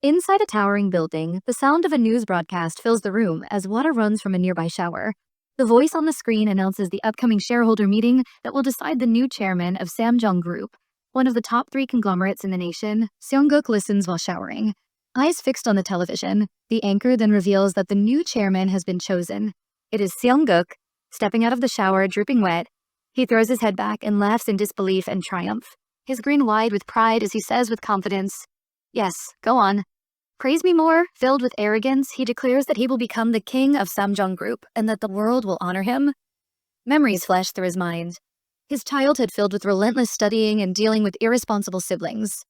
Inside a towering building, the sound of a news broadcast fills the room as water runs from a nearby shower. The voice on the screen announces the upcoming shareholder meeting that will decide the new chairman of Samjung Group, one of the top 3 conglomerates in the nation. Seongguk listens while showering. Eyes fixed on the television, the anchor then reveals that the new chairman has been chosen. It is Seongguk, stepping out of the shower, dripping wet. He throws his head back and laughs in disbelief and triumph, his grin wide with pride as he says with confidence, "Yes, go on. Praise me more." Filled with arrogance, he declares that he will become the king of Samjung Group and that the world will honor him. Memories flash through his mind. His childhood filled with relentless studying and dealing with irresponsible siblings.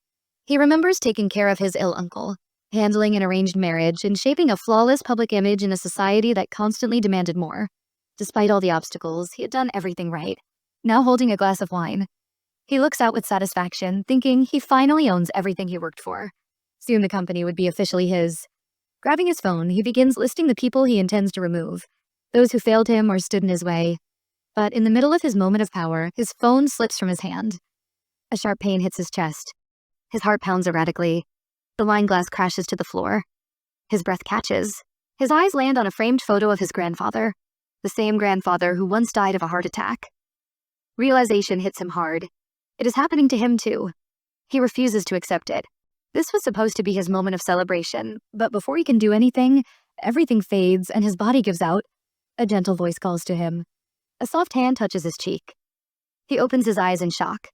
He remembers taking care of his ill uncle, handling an arranged marriage, and shaping a flawless public image in a society that constantly demanded more. Despite all the obstacles, he had done everything right. Now holding a glass of wine, he looks out with satisfaction, thinking he finally owns everything he worked for. Soon the company would be officially his. Grabbing his phone, he begins listing the people he intends to remove, those who failed him or stood in his way. But in the middle of his moment of power, his phone slips from his hand. A sharp pain hits his chest. His heart pounds erratically. The wine glass crashes to the floor. His breath catches. His eyes land on a framed photo of his grandfather, the same grandfather who once died of a heart attack. Realization hits him hard. It is happening to him too. He refuses to accept it. This was supposed to be his moment of celebration, but before he can do anything, everything fades and his body gives out. A gentle voice calls to him. A soft hand touches his cheek. He opens his eyes in shock.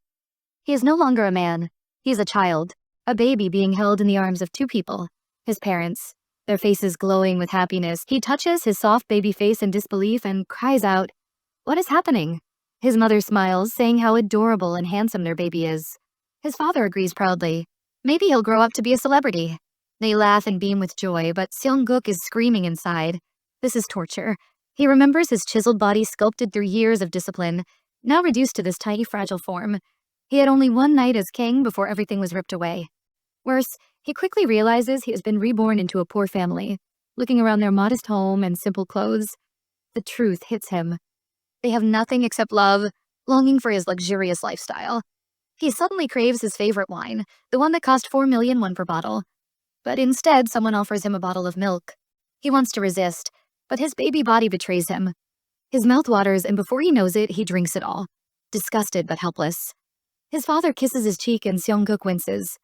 He is no longer a man. He is a child, a baby being held in the arms of 2 people, his parents, their faces glowing with happiness. He touches his soft baby face in disbelief and cries out, "What is happening?" His mother smiles, saying how adorable and handsome their baby is. His father agrees proudly. Maybe he'll grow up to be a celebrity. They laugh and beam with joy, but Seongguk is screaming inside. This is torture. He remembers his chiseled body sculpted through years of discipline, now reduced to this tiny, fragile form. He had only one night as king before everything was ripped away. Worse, he quickly realizes he has been reborn into a poor family. Looking around their modest home and simple clothes, the truth hits him. They have nothing except love, longing for his luxurious lifestyle. He suddenly craves his favorite wine, the one that cost 4 million won per bottle. But instead, someone offers him a bottle of milk. He wants to resist, but his baby body betrays him. His mouth waters, and before he knows it, he drinks it all, disgusted but helpless. His father kisses his cheek and Seongguk winces.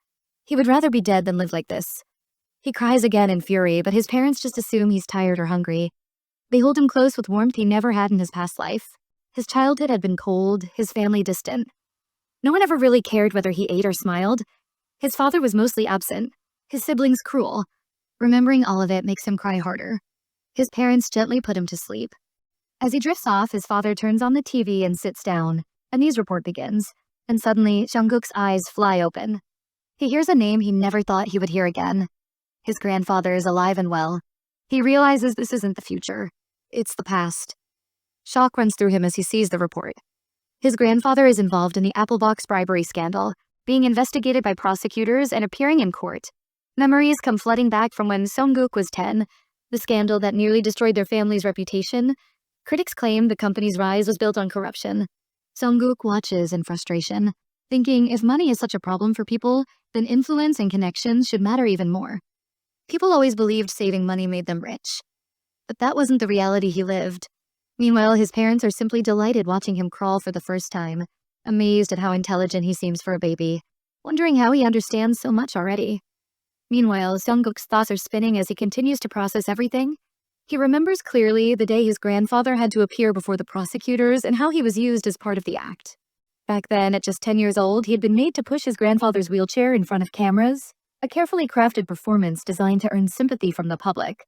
He would rather be dead than live like this. He cries again in fury, but his parents just assume he's tired or hungry. They hold him close with warmth he never had in his past life. His childhood had been cold, his family distant. No one ever really cared whether he ate or smiled. His father was mostly absent, his siblings cruel. Remembering all of it makes him cry harder. His parents gently put him to sleep. As he drifts off, his father turns on the TV and sits down. A news report begins, and suddenly Seongguk's eyes fly open. He hears a name he never thought he would hear again. His grandfather is alive and well. He realizes this isn't the future. It's the past. Shock runs through him as he sees the report. His grandfather is involved in the Apple Box bribery scandal, being investigated by prosecutors and appearing in court. Memories come flooding back from when Seongguk was 10, the scandal that nearly destroyed their family's reputation. Critics claim the company's rise was built on corruption. Seongguk watches in frustration, thinking if money is such a problem for people, then influence and connections should matter even more. People always believed saving money made them rich. But that wasn't the reality he lived. Meanwhile, his parents are simply delighted watching him crawl for the first time, amazed at how intelligent he seems for a baby, wondering how he understands so much already. Meanwhile, Seongguk's thoughts are spinning as he continues to process everything. He remembers clearly the day his grandfather had to appear before the prosecutors and how he was used as part of the act. Back then, at just 10 years old, he had been made to push his grandfather's wheelchair in front of cameras, a carefully crafted performance designed to earn sympathy from the public.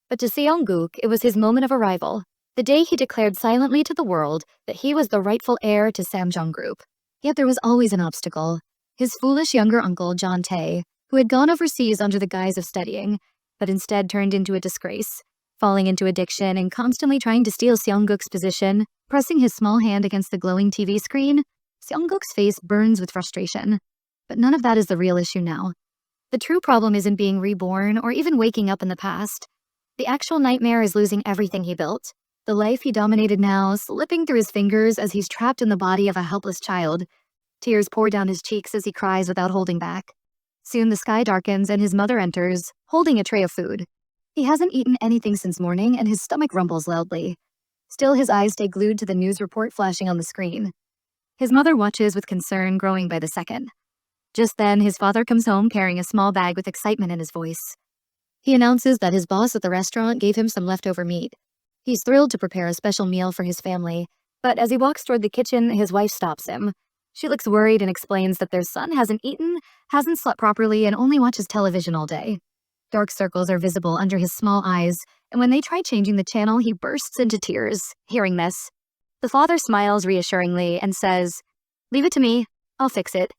But to Seongguk, it was his moment of arrival, the day he declared silently to the world that he was the rightful heir to Samjung Group. Yet there was always an obstacle. His foolish younger uncle, John Tae, who had gone overseas under the guise of studying, but instead turned into a disgrace, falling into addiction and constantly trying to steal Seongguk's position. Pressing his small hand against the glowing TV screen, Seongguk's face burns with frustration. But none of that is the real issue now. The true problem isn't being reborn or even waking up in the past. The actual nightmare is losing everything he built. The life he dominated now slipping through his fingers as he's trapped in the body of a helpless child. Tears pour down his cheeks as he cries without holding back. Soon the sky darkens and his mother enters, holding a tray of food. He hasn't eaten anything since morning and his stomach rumbles loudly. Still, his eyes stay glued to the news report flashing on the screen. His mother watches with concern growing by the second. Just then, his father comes home carrying a small bag with excitement in his voice. He announces that his boss at the restaurant gave him some leftover meat. He's thrilled to prepare a special meal for his family, but as he walks toward the kitchen, his wife stops him. She looks worried and explains that their son hasn't eaten, hasn't slept properly, and only watches television all day. Dark circles are visible under his small eyes, and when they try changing the channel, he bursts into tears. Hearing this, the father smiles reassuringly and says, "Leave it to me, I'll fix it."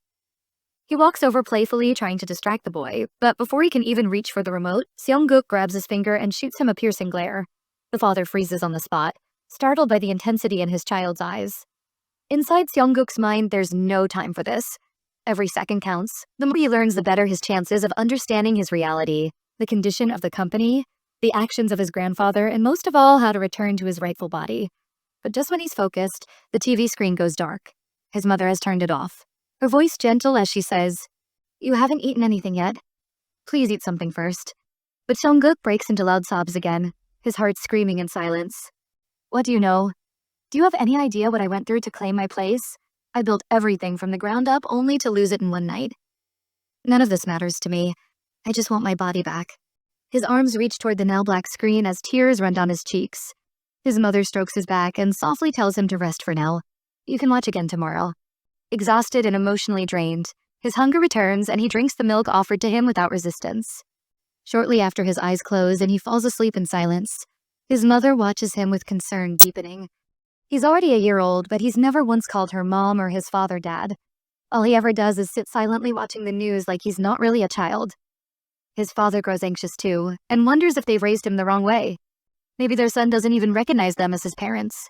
He walks over playfully, trying to distract the boy, but before he can even reach for the remote, Seong-guk grabs his finger and shoots him a piercing glare. The father freezes on the spot, startled by the intensity in his child's eyes. Inside Seong-guk's mind, there's no time for this. Every second counts. The more he learns, the better his chances of understanding his reality, the condition of the company, the actions of his grandfather, and most of all, how to return to his rightful body. But just when he's focused, the TV screen goes dark. His mother has turned it off. Her voice gentle as she says, "You haven't eaten anything yet. Please eat something first." But Seong-guk breaks into loud sobs again, his heart screaming in silence. "What do you know? Do you have any idea what I went through to claim my place? I built everything from the ground up only to lose it in one night. None of this matters to me. I just want my body back." His arms reach toward the now black screen as tears run down his cheeks. His mother strokes his back and softly tells him to rest for now. You can watch again tomorrow. Exhausted and emotionally drained, his hunger returns and he drinks the milk offered to him without resistance. Shortly after, his eyes close and he falls asleep in silence. His mother watches him with concern deepening. He's already a year old, but he's never once called her mom or his father dad. All he ever does is sit silently watching the news like he's not really a child. His father grows anxious too, and wonders if they've raised him the wrong way. Maybe their son doesn't even recognize them as his parents.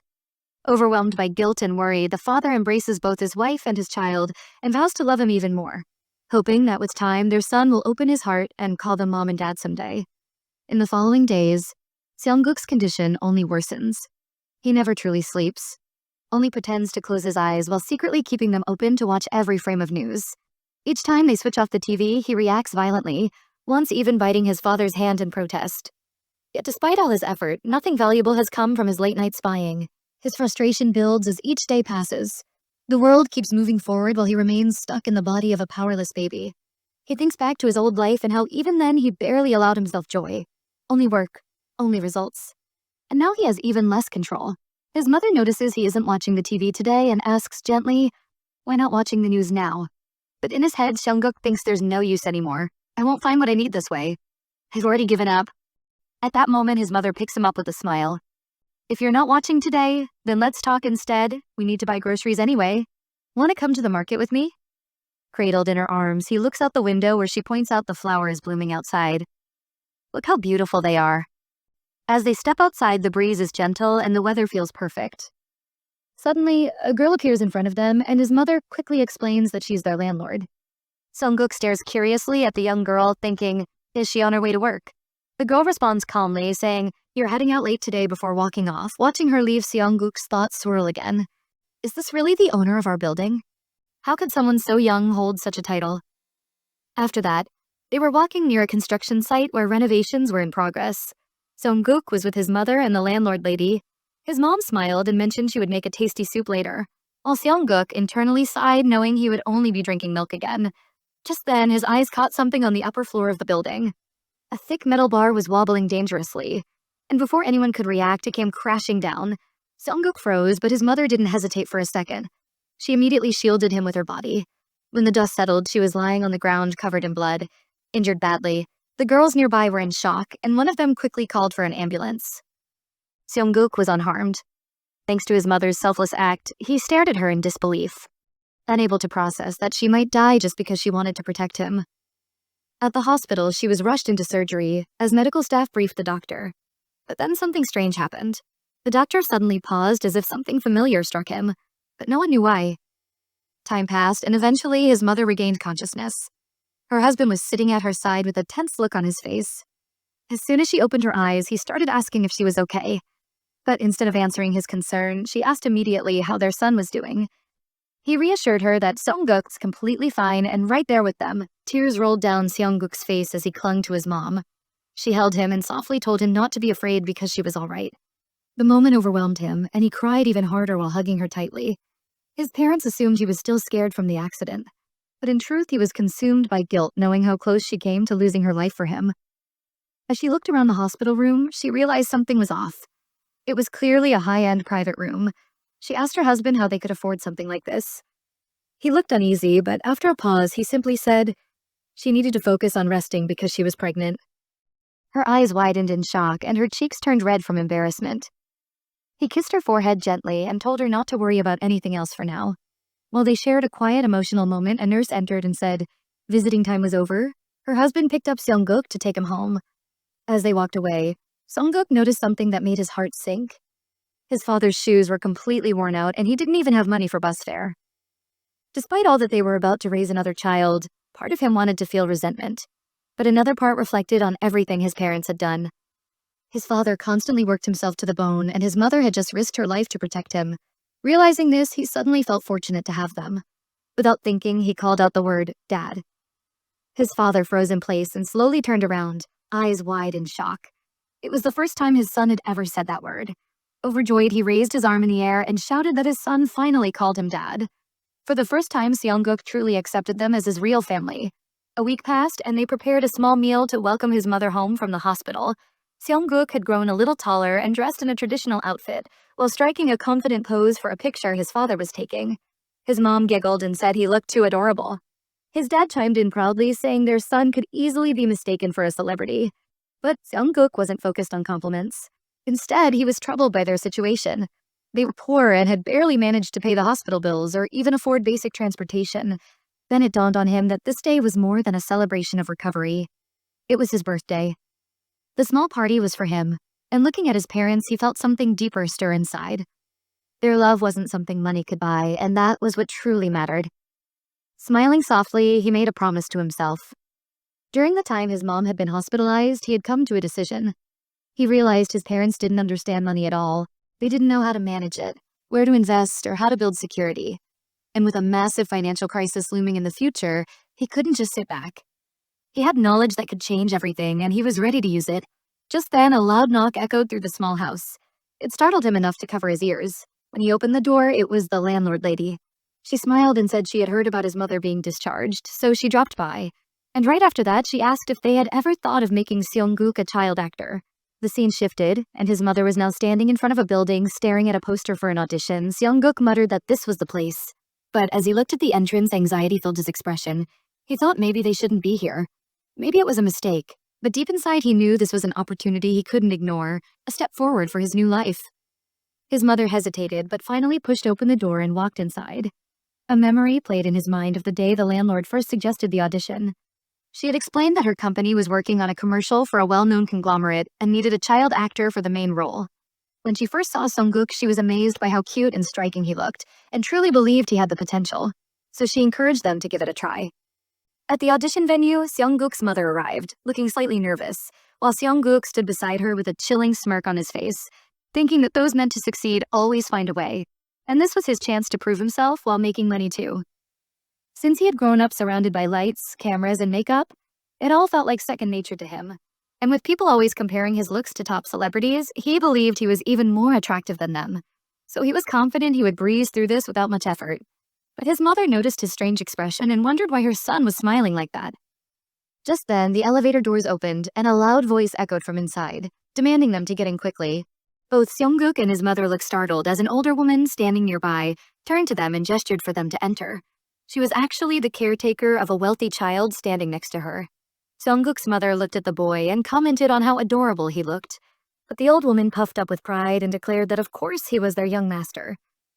Overwhelmed by guilt and worry, the father embraces both his wife and his child and vows to love him even more, hoping that with time their son will open his heart and call them mom and dad someday. In the following days, Seong-guk's condition only worsens. He never truly sleeps, only pretends to close his eyes while secretly keeping them open to watch every frame of news. Each time they switch off the TV, he reacts violently, once even biting his father's hand in protest. Yet despite all his effort, nothing valuable has come from his late-night spying. His frustration builds as each day passes. The world keeps moving forward while he remains stuck in the body of a powerless baby. He thinks back to his old life and how even then he barely allowed himself joy. Only work, only results. And now he has even less control. His mother notices he isn't watching the TV today and asks gently, "Why not watching the news now?" But in his head, Seong-guk thinks there's no use anymore. "I won't find what I need this way. I've already given up." At that moment, his mother picks him up with a smile. "If you're not watching today, then let's talk instead. We need to buy groceries anyway. Want to come to the market with me?" Cradled in her arms, he looks out the window where she points out the flowers blooming outside. "Look how beautiful they are." As they step outside, the breeze is gentle and the weather feels perfect. Suddenly, a girl appears in front of them and his mother quickly explains that she's their landlord. Seong-guk stares curiously at the young girl, thinking, is she on her way to work? The girl responds calmly, saying, "You're heading out late today," before walking off. Watching her leave, Seong-guk's thoughts swirl again. Is this really the owner of our building? How could someone so young hold such a title? After that, they were walking near a construction site where renovations were in progress. Seong-guk was with his mother and the landlord lady. His mom smiled and mentioned she would make a tasty soup later, while Seong-guk internally sighed, knowing he would only be drinking milk again. Just then, his eyes caught something on the upper floor of the building. A thick metal bar was wobbling dangerously, and before anyone could react, it came crashing down. Seong-guk froze, but his mother didn't hesitate for a second. She immediately shielded him with her body. When the dust settled, she was lying on the ground covered in blood, injured badly. The girls nearby were in shock, and one of them quickly called for an ambulance. Seong-guk was unharmed. Thanks to his mother's selfless act, he stared at her in disbelief, unable to process that she might die just because she wanted to protect him. At the hospital, she was rushed into surgery as medical staff briefed the doctor. But then something strange happened. The doctor suddenly paused as if something familiar struck him, but no one knew why. Time passed, and eventually his mother regained consciousness. Her husband was sitting at her side with a tense look on his face. As soon as she opened her eyes, he started asking if she was okay. But instead of answering his concern, she asked immediately how their son was doing. He reassured her that Seongguk's completely fine and right there with them. Tears rolled down Seongguk's face as he clung to his mom. She held him and softly told him not to be afraid because she was all right. The moment overwhelmed him, and he cried even harder while hugging her tightly. His parents assumed he was still scared from the accident, but in truth he was consumed by guilt knowing how close she came to losing her life for him. As she looked around the hospital room, she realized something was off. It was clearly a high-end private room. She asked her husband how they could afford something like this. He looked uneasy, but after a pause, he simply said she needed to focus on resting because she was pregnant. Her eyes widened in shock, and her cheeks turned red from embarrassment. He kissed her forehead gently and told her not to worry about anything else for now. While they shared a quiet, emotional moment, a nurse entered and said visiting time was over. Her husband picked up Seongguk to take him home. As they walked away, Seongguk noticed something that made his heart sink. His father's shoes were completely worn out, and he didn't even have money for bus fare. Despite all that they were about to raise another child, part of him wanted to feel resentment, but another part reflected on everything his parents had done. His father constantly worked himself to the bone, and his mother had just risked her life to protect him. Realizing this, he suddenly felt fortunate to have them. Without thinking, he called out the word, "Dad." His father froze in place and slowly turned around, eyes wide in shock. It was the first time his son had ever said that word. Overjoyed, he raised his arm in the air and shouted that his son finally called him Dad. For the first time, Seongguk truly accepted them as his real family. A week passed, and they prepared a small meal to welcome his mother home from the hospital. Seongguk had grown a little taller and dressed in a traditional outfit, while striking a confident pose for a picture his father was taking. His mom giggled and said he looked too adorable. His dad chimed in proudly, saying their son could easily be mistaken for a celebrity. But Seongguk wasn't focused on compliments. Instead, he was troubled by their situation. They were poor and had barely managed to pay the hospital bills or even afford basic transportation. Then it dawned on him that this day was more than a celebration of recovery. It was his birthday. The small party was for him, and looking at his parents, he felt something deeper stir inside. Their love wasn't something money could buy, and that was what truly mattered. Smiling softly, he made a promise to himself. During the time his mom had been hospitalized, he had come to a decision. He realized his parents didn't understand money at all. They didn't know how to manage it, where to invest, or how to build security. And with a massive financial crisis looming in the future, he couldn't just sit back. He had knowledge that could change everything, and he was ready to use it. Just then, a loud knock echoed through the small house. It startled him enough to cover his ears. When he opened the door, it was the landlord lady. She smiled and said she had heard about his mother being discharged, so she dropped by. And right after that, she asked if they had ever thought of making Seongguk a child actor. The scene shifted, and his mother was now standing in front of a building, staring at a poster for an audition. Seongguk muttered that this was the place. But as he looked at the entrance, anxiety filled his expression. He thought maybe they shouldn't be here. Maybe it was a mistake, but deep inside he knew this was an opportunity he couldn't ignore, a step forward for his new life. His mother hesitated, but finally pushed open the door and walked inside. A memory played in his mind of the day the landlord first suggested the audition. She had explained that her company was working on a commercial for a well-known conglomerate and needed a child actor for the main role. When she first saw Seongguk, she was amazed by how cute and striking he looked, and truly believed he had the potential, so she encouraged them to give it a try. At the audition venue, Seongguk's mother arrived, looking slightly nervous, while Seongguk stood beside her with a chilling smirk on his face, thinking that those meant to succeed always find a way, and this was his chance to prove himself while making money too. Since he had grown up surrounded by lights, cameras, and makeup, it all felt like second nature to him. And with people always comparing his looks to top celebrities, he believed he was even more attractive than them. So he was confident he would breeze through this without much effort. But his mother noticed his strange expression and wondered why her son was smiling like that. Just then, the elevator doors opened and a loud voice echoed from inside, demanding them to get in quickly. Both Seongguk and his mother looked startled as an older woman standing nearby turned to them and gestured for them to enter. She was actually the caretaker of a wealthy child standing next to her. Seongguk's mother looked at the boy and commented on how adorable he looked. But the old woman puffed up with pride and declared that of course he was their young master.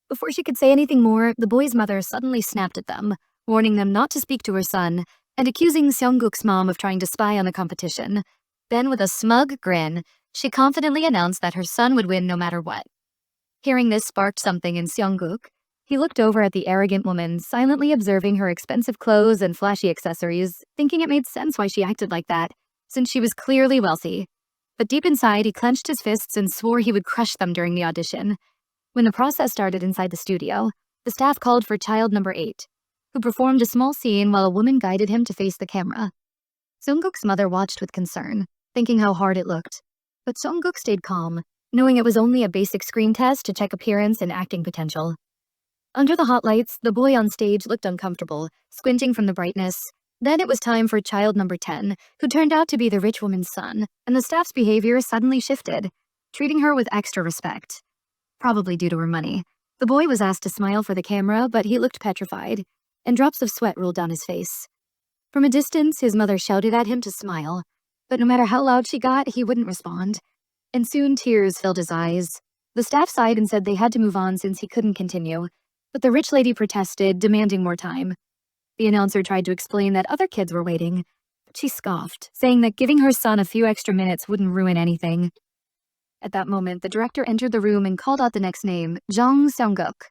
Before she could say anything more, the boy's mother suddenly snapped at them, warning them not to speak to her son, and accusing Seongguk's mom of trying to spy on the competition. Then, with a smug grin, she confidently announced that her son would win no matter what. Hearing this sparked something in Seongguk. He looked over at the arrogant woman, silently observing her expensive clothes and flashy accessories, thinking it made sense why she acted like that, since she was clearly wealthy. But deep inside, he clenched his fists and swore he would crush them during the audition. When the process started inside the studio, the staff called for child number 8, who performed a small scene while a woman guided him to face the camera. Seongguk's mother watched with concern, thinking how hard it looked. But Seongguk stayed calm, knowing it was only a basic screen test to check appearance and acting potential. Under the hot lights, the boy on stage looked uncomfortable, squinting from the brightness. Then it was time for child number 10, who turned out to be the rich woman's son, and the staff's behavior suddenly shifted, treating her with extra respect. Probably due to her money. The boy was asked to smile for the camera, but he looked petrified, and drops of sweat rolled down his face. From a distance, his mother shouted at him to smile, but no matter how loud she got, he wouldn't respond. And soon tears filled his eyes. The staff sighed and said they had to move on since he couldn't continue, but the rich lady protested, demanding more time. The announcer tried to explain that other kids were waiting, but she scoffed, saying that giving her son a few extra minutes wouldn't ruin anything. At that moment, the director entered the room and called out the next name, Jung Seongguk.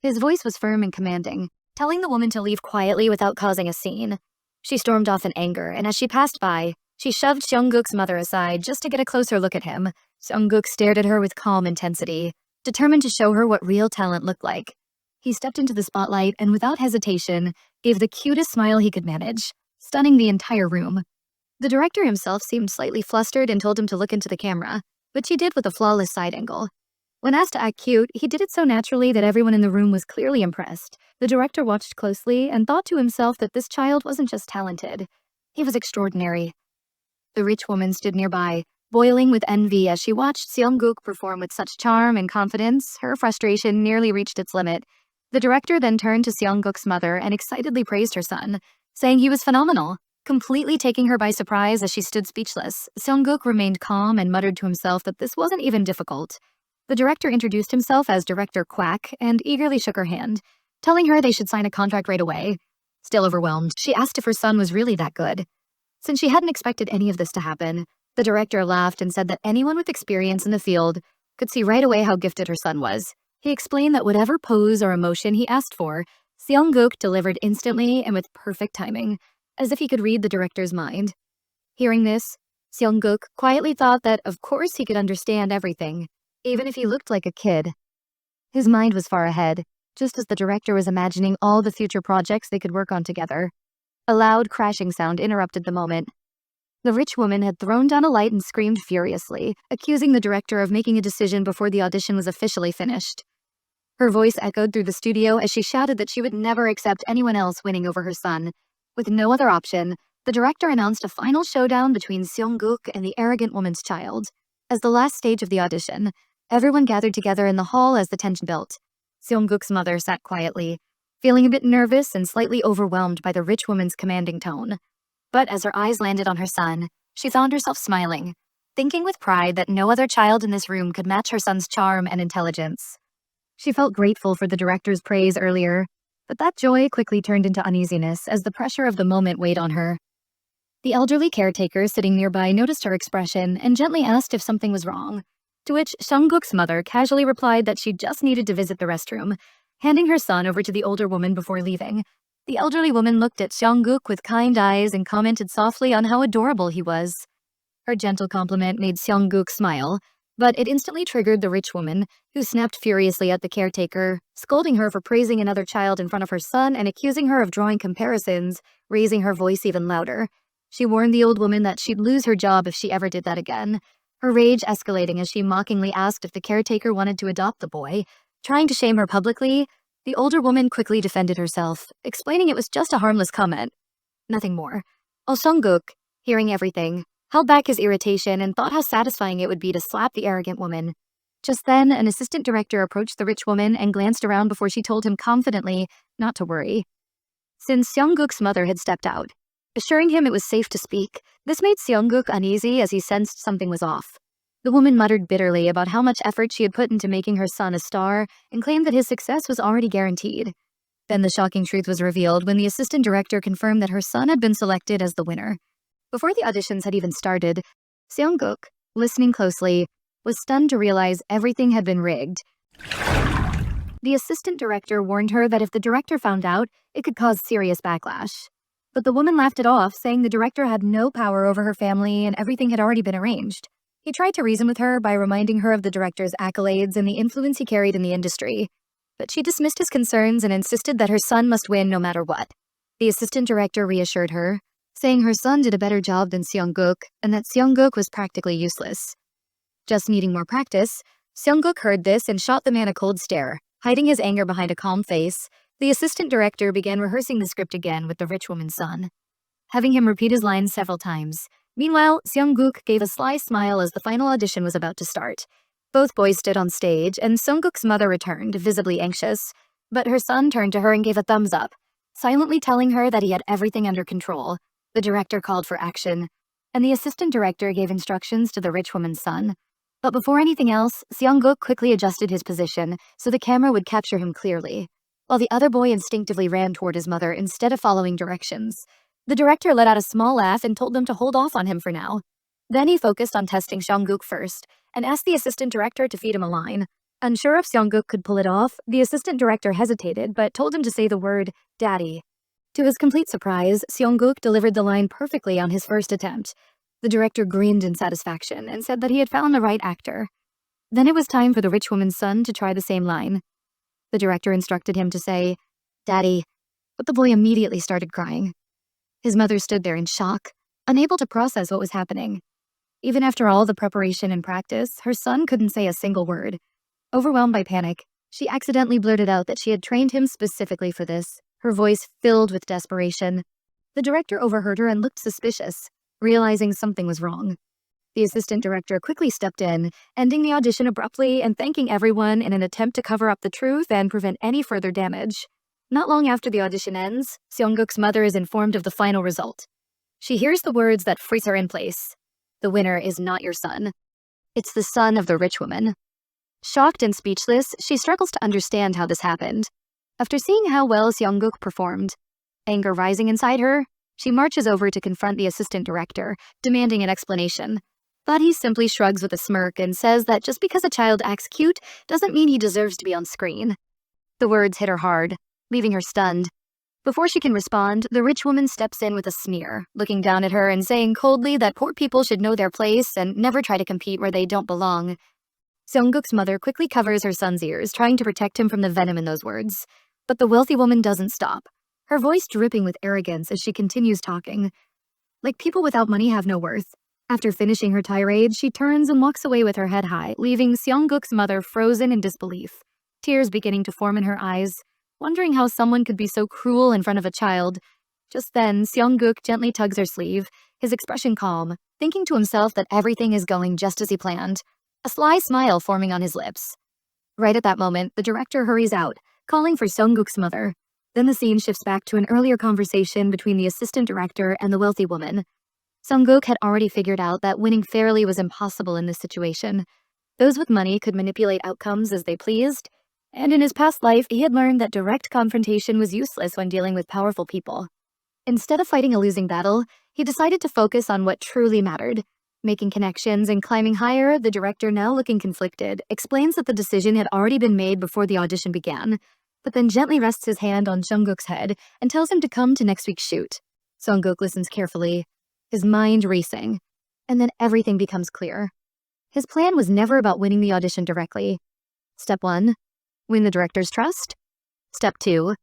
His voice was firm and commanding, telling the woman to leave quietly without causing a scene. She stormed off in anger, and as she passed by, she shoved Seongguk's mother aside just to get a closer look at him. Seongguk stared at her with calm intensity, determined to show her what real talent looked like. He stepped into the spotlight and without hesitation, gave the cutest smile he could manage, stunning the entire room. The director himself seemed slightly flustered and told him to look into the camera, which he did with a flawless side angle. When asked to act cute, he did it so naturally that everyone in the room was clearly impressed. The director watched closely and thought to himself that this child wasn't just talented, he was extraordinary. The rich woman stood nearby, boiling with envy as she watched Seongguk perform with such charm and confidence. Her frustration nearly reached its limit. The director then turned to Seongguk's mother and excitedly praised her son, saying he was phenomenal. Completely taking her by surprise as she stood speechless, Seongguk remained calm and muttered to himself that this wasn't even difficult. The director introduced himself as Director Quack and eagerly shook her hand, telling her they should sign a contract right away. Still overwhelmed, she asked if her son was really that good. Since she hadn't expected any of this to happen, the director laughed and said that anyone with experience in the field could see right away how gifted her son was. He explained that whatever pose or emotion he asked for, Seongguk delivered instantly and with perfect timing, as if he could read the director's mind. Hearing this, Seongguk quietly thought that of course he could understand everything, even if he looked like a kid. His mind was far ahead, just as the director was imagining all the future projects they could work on together. A loud crashing sound interrupted the moment. The rich woman had thrown down a light and screamed furiously, accusing the director of making a decision before the audition was officially finished. Her voice echoed through the studio as she shouted that she would never accept anyone else winning over her son. With no other option, the director announced a final showdown between Seongguk and the arrogant woman's child. As the last stage of the audition, everyone gathered together in the hall as the tension built. Seongguk's mother sat quietly, feeling a bit nervous and slightly overwhelmed by the rich woman's commanding tone. But as her eyes landed on her son, she found herself smiling, thinking with pride that no other child in this room could match her son's charm and intelligence. She felt grateful for the director's praise earlier, but that joy quickly turned into uneasiness as the pressure of the moment weighed on her. The elderly caretaker sitting nearby noticed her expression and gently asked if something was wrong, to which Seongguk's mother casually replied that she just needed to visit the restroom, handing her son over to the older woman before leaving. The elderly woman looked at Seongguk with kind eyes and commented softly on how adorable he was. Her gentle compliment made Seongguk smile, but it instantly triggered the rich woman, who snapped furiously at the caretaker, scolding her for praising another child in front of her son and accusing her of drawing comparisons, raising her voice even louder. She warned the old woman that she'd lose her job if she ever did that again, her rage escalating as she mockingly asked if the caretaker wanted to adopt the boy. Trying to shame her publicly, the older woman quickly defended herself, explaining it was just a harmless comment. Nothing more. Seongguk, hearing everything, held back his irritation and thought how satisfying it would be to slap the arrogant woman. Just then, an assistant director approached the rich woman and glanced around before she told him confidently not to worry. Since Seongguk's mother had stepped out, assuring him it was safe to speak, this made Seongguk uneasy as he sensed something was off. The woman muttered bitterly about how much effort she had put into making her son a star and claimed that his success was already guaranteed. Then the shocking truth was revealed when the assistant director confirmed that her son had been selected as the winner. Before the auditions had even started, Seongguk, listening closely, was stunned to realize everything had been rigged. The assistant director warned her that if the director found out, it could cause serious backlash. But the woman laughed it off, saying the director had no power over her family and everything had already been arranged. He tried to reason with her by reminding her of the director's accolades and the influence he carried in the industry. but she dismissed his concerns and insisted that her son must win no matter what. The assistant director reassured her, saying her son did a better job than Seongguk and that Seongguk was practically useless. Just needing more practice, Seongguk heard this and shot the man a cold stare. Hiding his anger behind a calm face, the assistant director began rehearsing the script again with the rich woman's son, having him repeat his lines several times. Meanwhile, Seongguk gave a sly smile as the final audition was about to start. Both boys stood on stage, and Seongguk's mother returned, visibly anxious, but her son turned to her and gave a thumbs up, silently telling her that he had everything under control. The director called for action, and the assistant director gave instructions to the rich woman's son. But before anything else, Seongguk quickly adjusted his position so the camera would capture him clearly, while the other boy instinctively ran toward his mother instead of following directions. The director let out a small laugh and told them to hold off on him for now. Then he focused on testing Seongguk first and asked the assistant director to feed him a line. Unsure if Seongguk could pull it off, the assistant director hesitated but told him to say the word, "Daddy." To his complete surprise, Seongguk delivered the line perfectly on his first attempt. The director grinned in satisfaction and said that he had found the right actor. Then it was time for the rich woman's son to try the same line. The director instructed him to say, "Daddy," but the boy immediately started crying. His mother stood there in shock, unable to process what was happening. Even after all the preparation and practice, her son couldn't say a single word. Overwhelmed by panic, she accidentally blurted out that she had trained him specifically for this, her voice filled with desperation. The director overheard her and looked suspicious, realizing something was wrong. The assistant director quickly stepped in, ending the audition abruptly and thanking everyone in an attempt to cover up the truth and prevent any further damage. Not long after the audition ends, Seongguk's mother is informed of the final result. She hears the words that freeze her in place. "The winner is not your son. It's the son of the rich woman." Shocked and speechless, she struggles to understand how this happened. After seeing how well Seongguk performed, anger rising inside her, she marches over to confront the assistant director, demanding an explanation. But he simply shrugs with a smirk and says that just because a child acts cute doesn't mean he deserves to be on screen. The words hit her hard, leaving her stunned. Before she can respond, the rich woman steps in with a sneer, looking down at her and saying coldly that poor people should know their place and never try to compete where they don't belong. Seongguk's mother quickly covers her son's ears, trying to protect him from the venom in those words. But the wealthy woman doesn't stop, her voice dripping with arrogance as she continues talking. Like people without money have no worth. After finishing her tirade, she turns and walks away with her head high, leaving Seongguk's mother frozen in disbelief, tears beginning to form in her eyes, wondering how someone could be so cruel in front of a child. Just then, Seongguk gently tugs her sleeve, his expression calm, thinking to himself that everything is going just as he planned, a sly smile forming on his lips. Right at that moment, the director hurries out, calling for Seongguk's mother. Then the scene shifts back to an earlier conversation between the assistant director and the wealthy woman. Seongguk had already figured out that winning fairly was impossible in this situation. Those with money could manipulate outcomes as they pleased, and in his past life, he had learned that direct confrontation was useless when dealing with powerful people. Instead of fighting a losing battle, he decided to focus on what truly mattered. Making connections and climbing higher, the director, now looking conflicted, explains that the decision had already been made before the audition began, but then gently rests his hand on Seongguk's head and tells him to come to next week's shoot. Seongguk listens carefully, his mind racing, and then everything becomes clear. His plan was never about winning the audition directly. Step 1. Win the director's trust. Step 2.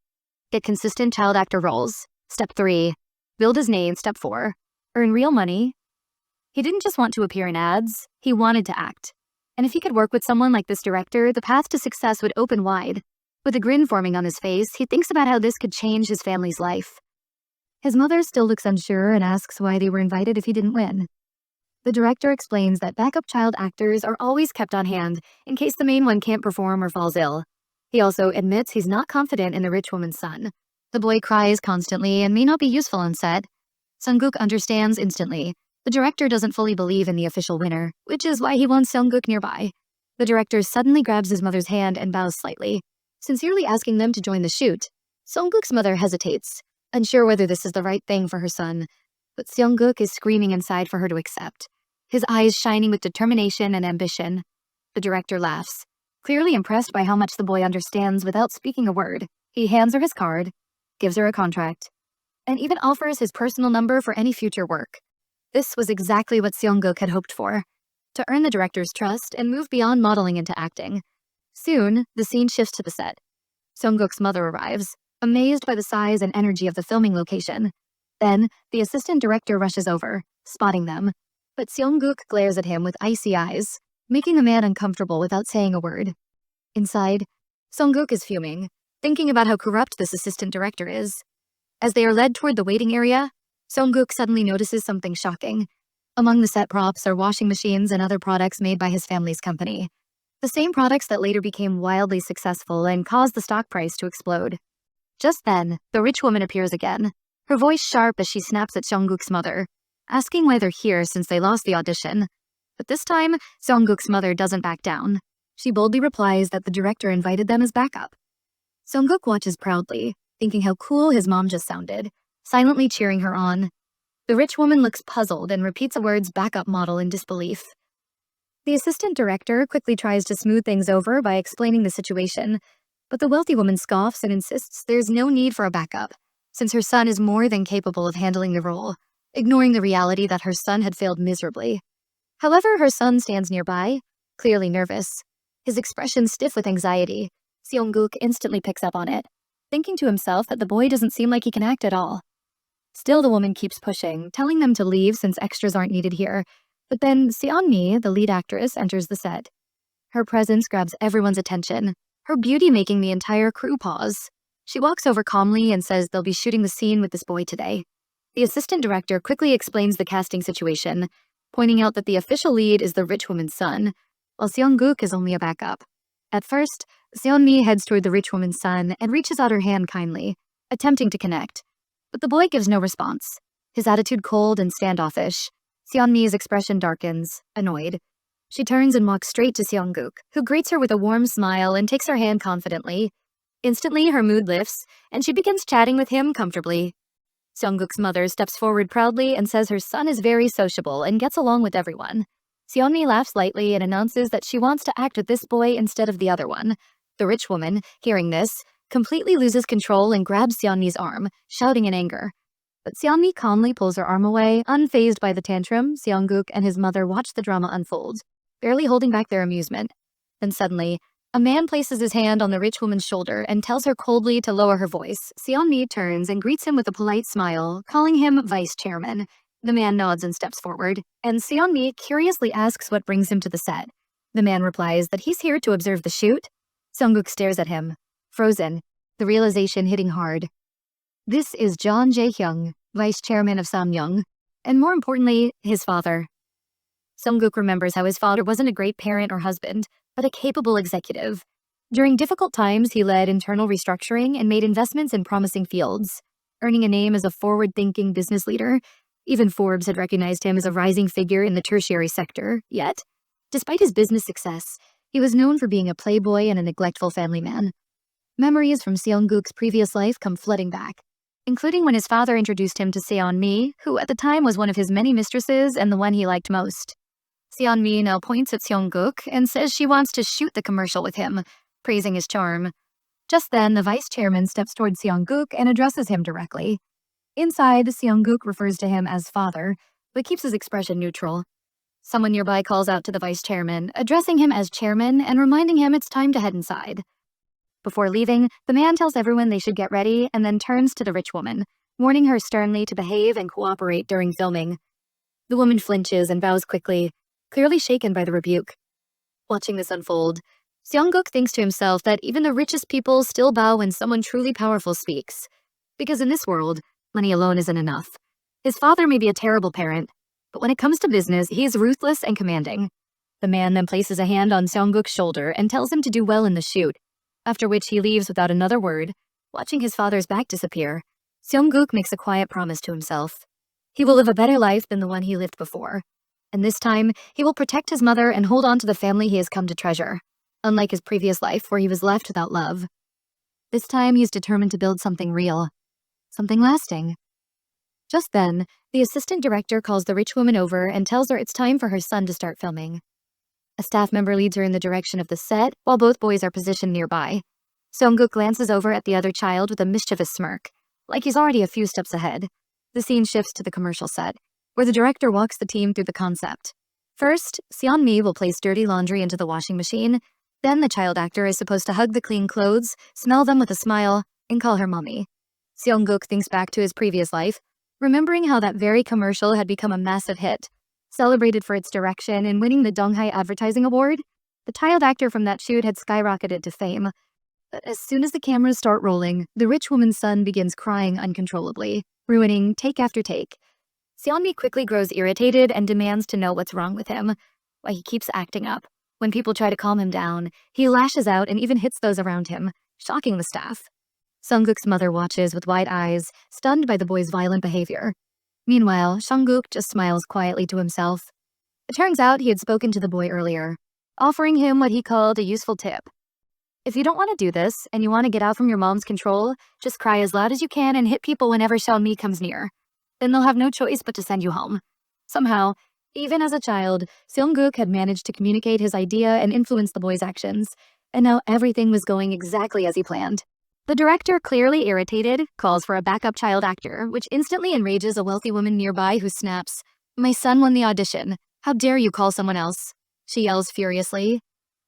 Get consistent child actor roles. Step 3. Build his name. Step 4. Earn real money. He didn't just want to appear in ads, he wanted to act. And if he could work with someone like this director, the path to success would open wide. With a grin forming on his face, he thinks about how this could change his family's life. His mother still looks unsure and asks why they were invited if he didn't win. The director explains that backup child actors are always kept on hand in case the main one can't perform or falls ill. He also admits he's not confident in the rich woman's son. The boy cries constantly and may not be useful on set. Seongguk understands instantly. The director doesn't fully believe in the official winner, which is why he wants Seongguk nearby. The director suddenly grabs his mother's hand and bows slightly, sincerely asking them to join the shoot. Seongguk's mother hesitates, unsure whether this is the right thing for her son, but Seongguk is screaming inside for her to accept, his eyes shining with determination and ambition. The director laughs, clearly impressed by how much the boy understands without speaking a word. He hands her his card, gives her a contract, and even offers his personal number for any future work. This was exactly what Seongguk had hoped for, to earn the director's trust and move beyond modeling into acting. Soon, the scene shifts to the set. Seongguk's mother arrives, amazed by the size and energy of the filming location. Then, the assistant director rushes over, spotting them. But Seongguk glares at him with icy eyes, making the man uncomfortable without saying a word. Inside, Seongguk is fuming, thinking about how corrupt this assistant director is. As they are led toward the waiting area, Seongguk suddenly notices something shocking. Among the set props are washing machines and other products made by his family's company. The same products that later became wildly successful and caused the stock price to explode. Just then, the rich woman appears again, her voice sharp as she snaps at Seongguk's mother, asking why they're here since they lost the audition. But this time, Seongguk's mother doesn't back down. She boldly replies that the director invited them as backup. Seongguk watches proudly, thinking how cool his mom just sounded, silently cheering her on. The rich woman looks puzzled and repeats the words backup model in disbelief. The assistant director quickly tries to smooth things over by explaining the situation, but the wealthy woman scoffs and insists there's no need for a backup, since her son is more than capable of handling the role, ignoring the reality that her son had failed miserably. However, her son stands nearby, clearly nervous, his expression stiff with anxiety. Seongguk instantly picks up on it, thinking to himself that the boy doesn't seem like he can act at all. Still, the woman keeps pushing, telling them to leave since extras aren't needed here. But then Seon-mi, the lead actress, enters the set. Her presence grabs everyone's attention, her beauty making the entire crew pause. She walks over calmly and says they'll be shooting the scene with this boy today. The assistant director quickly explains the casting situation, pointing out that the official lead is the rich woman's son, while Seongguk is only a backup. At first, Seon-mi heads toward the rich woman's son and reaches out her hand kindly, attempting to connect. But the boy gives no response, his attitude cold and standoffish. Seon-mi's expression darkens, annoyed. She turns and walks straight to Seongguk, who greets her with a warm smile and takes her hand confidently. Instantly, her mood lifts, and she begins chatting with him comfortably. Seongguk's mother steps forward proudly and says her son is very sociable and gets along with everyone. Seon-mi laughs lightly and announces that she wants to act with this boy instead of the other one. The rich woman, hearing this, completely loses control and grabs Seon-mi's arm, shouting in anger. But Seon-mi calmly pulls her arm away, unfazed by the tantrum. Seongguk and his mother watch the drama unfold, barely holding back their amusement. Then suddenly, a man places his hand on the rich woman's shoulder and tells her coldly to lower her voice. Seon-mi turns and greets him with a polite smile, calling him vice chairman. The man nods and steps forward, and Seon-mi curiously asks what brings him to the set. The man replies that he's here to observe the shoot. Seongguk stares at him, frozen, the realization hitting hard. This is John Jae-hyung, vice chairman of Samyung, and more importantly, his father. Seongguk remembers how his father wasn't a great parent or husband, but a capable executive. During difficult times, he led internal restructuring and made investments in promising fields, earning a name as a forward-thinking business leader. Even Forbes had recognized him as a rising figure in the tertiary sector, yet, despite his business success, he was known for being a playboy and a neglectful family man. Memories from Seongguk's previous life come flooding back, including when his father introduced him to Seon-mi, who at the time was one of his many mistresses and the one he liked most. Seon-mi now points at Seongguk and says she wants to shoot the commercial with him, praising his charm. Just then, the vice chairman steps toward Seongguk and addresses him directly. Inside, Seongguk refers to him as father, but keeps his expression neutral. Someone nearby calls out to the vice chairman, addressing him as chairman and reminding him it's time to head inside. Before leaving, the man tells everyone they should get ready and then turns to the rich woman, warning her sternly to behave and cooperate during filming. The woman flinches and bows quickly, clearly shaken by the rebuke. Watching this unfold, Seongguk thinks to himself that even the richest people still bow when someone truly powerful speaks. Because in this world, money alone isn't enough. His father may be a terrible parent, but when it comes to business, he is ruthless and commanding. The man then places a hand on Seongguk's shoulder and tells him to do well in the shoot, after which he leaves without another word, watching his father's back disappear. Seongguk makes a quiet promise to himself. He will live a better life than the one he lived before, and this time, he will protect his mother and hold on to the family he has come to treasure, unlike his previous life where he was left without love. This time, he's determined to build something real, something lasting. Just then, the assistant director calls the rich woman over and tells her it's time for her son to start filming. A staff member leads her in the direction of the set, while both boys are positioned nearby. Seongguk glances over at the other child with a mischievous smirk, like he's already a few steps ahead. The scene shifts to the commercial set, where the director walks the team through the concept. First, Seon-mi will place dirty laundry into the washing machine, Then the child actor is supposed to hug the clean clothes, smell them with a smile, and call her mommy. Seong-guk thinks back to his previous life, remembering how that very commercial had become a massive hit. Celebrated for its direction and winning the Donghai Advertising Award, the child actor from that shoot had skyrocketed to fame. But as soon as the cameras start rolling, the rich woman's son begins crying uncontrollably, ruining take after take. Seonmi quickly grows irritated and demands to know what's wrong with him, why he keeps acting up. When people try to calm him down, he lashes out and even hits those around him, shocking the staff. Sungguk's mother watches with wide eyes, stunned by the boy's violent behavior. Meanwhile, Sungguk just smiles quietly to himself. It turns out he had spoken to the boy earlier, offering him what he called a useful tip. If you don't want to do this, and you want to get out from your mom's control, just cry as loud as you can and hit people whenever Seonmi comes near. Then they'll have no choice but to send you home. Somehow, even as a child, Seong-guk had managed to communicate his idea and influence the boy's actions, and now everything was going exactly as he planned. The director, clearly irritated, calls for a backup child actor, which instantly enrages a wealthy woman nearby who snaps, "My son won the audition. How dare you call someone else?" She yells furiously.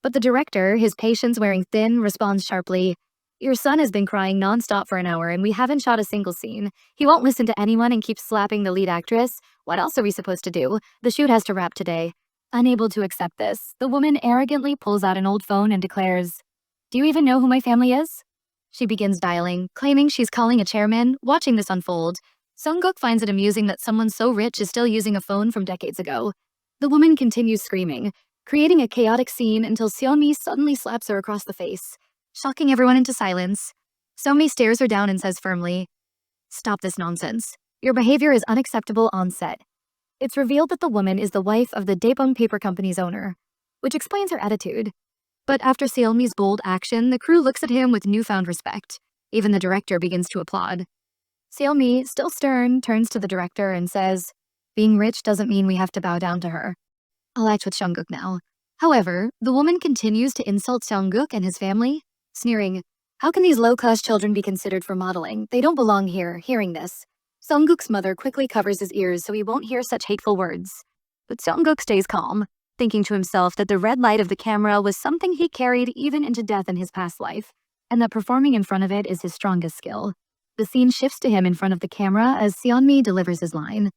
But the director, his patience wearing thin, responds sharply, "Your son has been crying nonstop for an hour and we haven't shot a single scene. He won't listen to anyone and keeps slapping the lead actress. What else are we supposed to do? The shoot has to wrap today." Unable to accept this, the woman arrogantly pulls out an old phone and declares, "Do you even know who my family is?" She begins dialing, claiming she's calling a chairman. Watching this unfold, Sungguk finds it amusing that someone so rich is still using a phone from decades ago. The woman continues screaming, creating a chaotic scene until Seonmi suddenly slaps her across the face, shocking everyone into silence. Seonmi stares her down and says firmly, "Stop this nonsense. Your behavior is unacceptable on set." It's revealed that the woman is the wife of the Daebong Paper Company's owner, which explains her attitude. But after Seonmi's bold action, the crew looks at him with newfound respect. Even the director begins to applaud. Seonmi, still stern, turns to the director and says, "Being rich doesn't mean we have to bow down to her. I'll act with Sungguk now." However, the woman continues to insult Sungguk and his family, sneering, "How can these low-class children be considered for modeling? They don't belong here." Hearing this, Sungguk's mother quickly covers his ears so he won't hear such hateful words. But Sungguk stays calm, thinking to himself that the red light of the camera was something he carried even into death in his past life, and that performing in front of it is his strongest skill. The scene shifts to him in front of the camera as Seonmi delivers his line.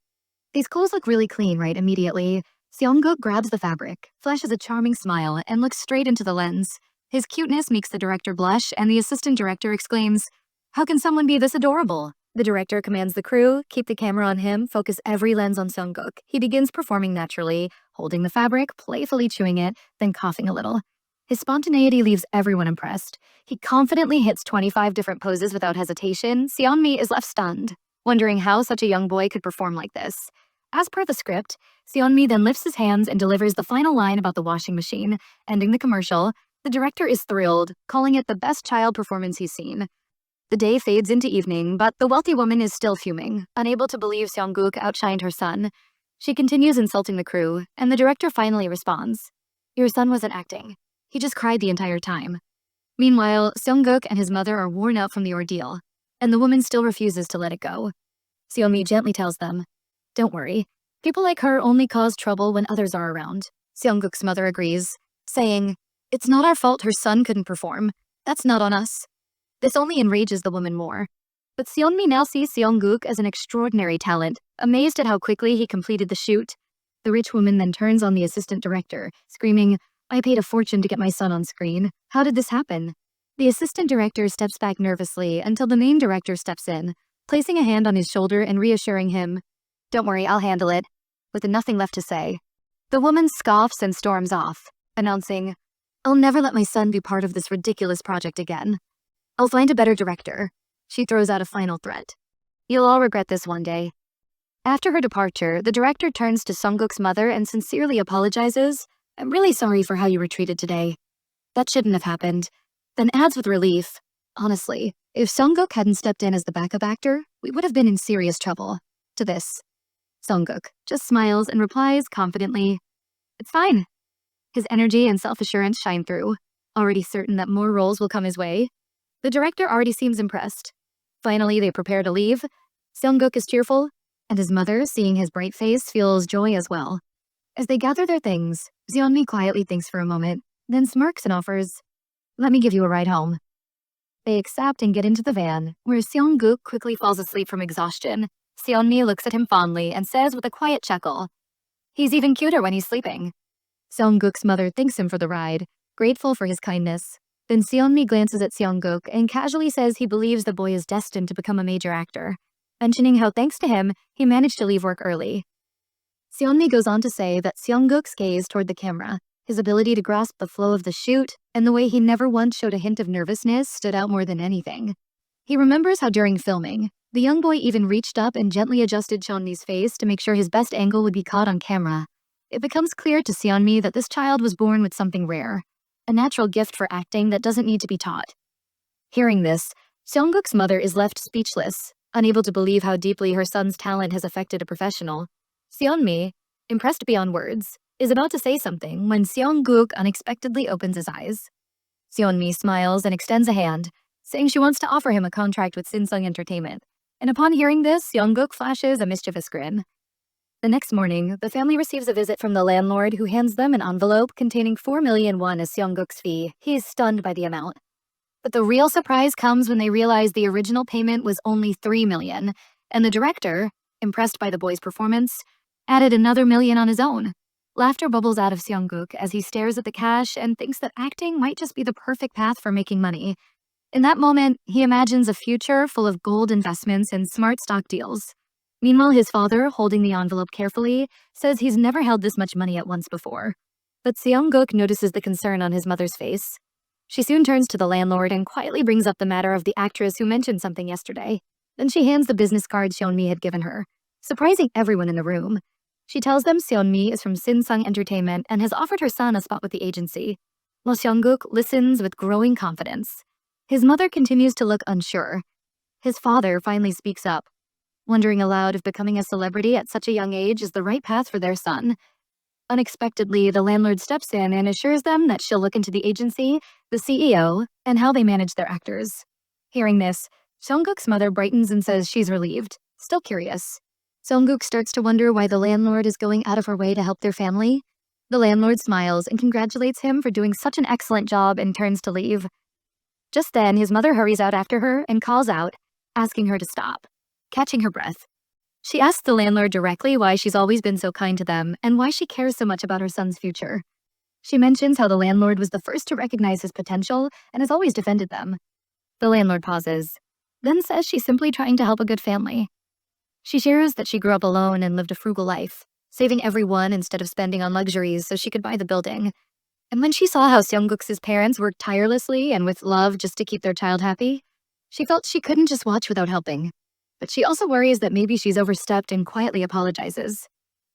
"These clothes look really clean, right?" Immediately, Seong-guk grabs the fabric, flashes a charming smile, and looks straight into the lens. His cuteness makes the director blush, and the assistant director exclaims, "How can someone be this adorable?" The director commands the crew, keep the camera on him, focus every lens on Seong-guk. He begins performing naturally, holding the fabric, playfully chewing it, then coughing a little. His spontaneity leaves everyone impressed. He confidently hits 25 different poses without hesitation. Seonmi is left stunned, wondering how such a young boy could perform like this. As per the script, Seonmi then lifts his hands and delivers the final line about the washing machine, ending the commercial. The director is thrilled, calling it the best child performance he's seen. The day fades into evening, but the wealthy woman is still fuming, unable to believe Seong-guk outshined her son. She continues insulting the crew, and the director finally responds, "Your son wasn't acting. He just cried the entire time." Meanwhile, Seong-guk and his mother are worn out from the ordeal, and the woman still refuses to let it go. Seonmi gently tells them, "Don't worry. People like her only cause trouble when others are around." Seong-guk's mother agrees, saying, "It's not our fault her son couldn't perform. That's not on us." This only enrages the woman more. But Seonmi now sees Seong-guk as an extraordinary talent, amazed at how quickly he completed the shoot. The rich woman then turns on the assistant director, screaming, "I paid a fortune to get my son on screen. How did this happen?" The assistant director steps back nervously until the main director steps in, placing a hand on his shoulder and reassuring him, "Don't worry, I'll handle it." With nothing left to say, the woman scoffs and storms off, announcing, "I'll never let my son be part of this ridiculous project again. I'll find a better director." She throws out a final threat. "You'll all regret this one day." After her departure, the director turns to Sungguk's mother and sincerely apologizes. "I'm really sorry for how you were treated today. That shouldn't have happened." Then adds with relief, "Honestly, if Sungguk hadn't stepped in as the backup actor, we would have been in serious trouble." To this, Sungguk just smiles and replies confidently, "It's fine." His energy and self-assurance shine through, already certain that more roles will come his way. The director already seems impressed. Finally, they prepare to leave. Seong-guk is cheerful, and his mother, seeing his bright face, feels joy as well. As they gather their things, Seonmi quietly thinks for a moment. then smirks and offers, "Let me give you a ride home." They accept and get into the van, where Seong-guk quickly falls asleep from exhaustion. Seon-mi looks at him fondly and says with a quiet chuckle, "He's even cuter when he's sleeping." Seong-guk's mother thanks him for the ride, grateful for his kindness. Then Seon-mi glances at Seong-guk and casually says he believes the boy is destined to become a major actor, mentioning how thanks to him, he managed to leave work early. Seon-mi goes on to say that Seong-guk's gaze toward the camera, his ability to grasp the flow of the shoot, and the way he never once showed a hint of nervousness stood out more than anything. He remembers how during filming, the young boy even reached up and gently adjusted Seon-mi's face to make sure his best angle would be caught on camera. It becomes clear to Seon-mi that this child was born with something rare, a natural gift for acting that doesn't need to be taught. Hearing this, Seong-guk's mother is left speechless, unable to believe how deeply her son's talent has affected a professional. Seon-mi, impressed beyond words, is about to say something when Seong-guk unexpectedly opens his eyes. Seon-mi smiles and extends a hand, saying she wants to offer him a contract with Sinsung Entertainment. And upon hearing this, Seong-guk flashes a mischievous grin. The next morning, the family receives a visit from the landlord who hands them an envelope containing 4 million won as Seong-guk's fee. He is stunned by the amount. But the real surprise comes when they realize the original payment was only 3 million, and the director, impressed by the boy's performance, added another million on his own. Laughter bubbles out of Seong-guk as he stares at the cash and thinks that acting might just be the perfect path for making money. In that moment, he imagines a future full of gold investments and smart stock deals. Meanwhile, his father, holding the envelope carefully, says he's never held this much money at once before. But Seong-guk notices the concern on his mother's face. She soon turns to the landlord and quietly brings up the matter of the actress who mentioned something yesterday. Then she hands the business card Seon-mi had given her, surprising everyone in the room. She tells them Seon-mi is from Sinsung Entertainment and has offered her son a spot with the agency, while Seong-guk listens with growing confidence. His mother continues to look unsure. His father finally speaks up, wondering aloud if becoming a celebrity at such a young age is the right path for their son. Unexpectedly, the landlord steps in and assures them that she'll look into the agency, the CEO, and how they manage their actors. Hearing this, Seong-guk's mother brightens and says she's relieved, still curious. Seong-guk starts to wonder why the landlord is going out of her way to help their family. The landlord smiles and congratulates him for doing such an excellent job and turns to leave. Just then, his mother hurries out after her and calls out, asking her to stop, catching her breath. She asks the landlord directly why she's always been so kind to them and why she cares so much about her son's future. She mentions how the landlord was the first to recognize his potential and has always defended them. The landlord pauses, then says she's simply trying to help a good family. She shares that she grew up alone and lived a frugal life, saving every won instead of spending on luxuries so she could buy the building. And when she saw how Seong-guk's parents worked tirelessly and with love just to keep their child happy, she felt she couldn't just watch without helping. But she also worries that maybe she's overstepped and quietly apologizes.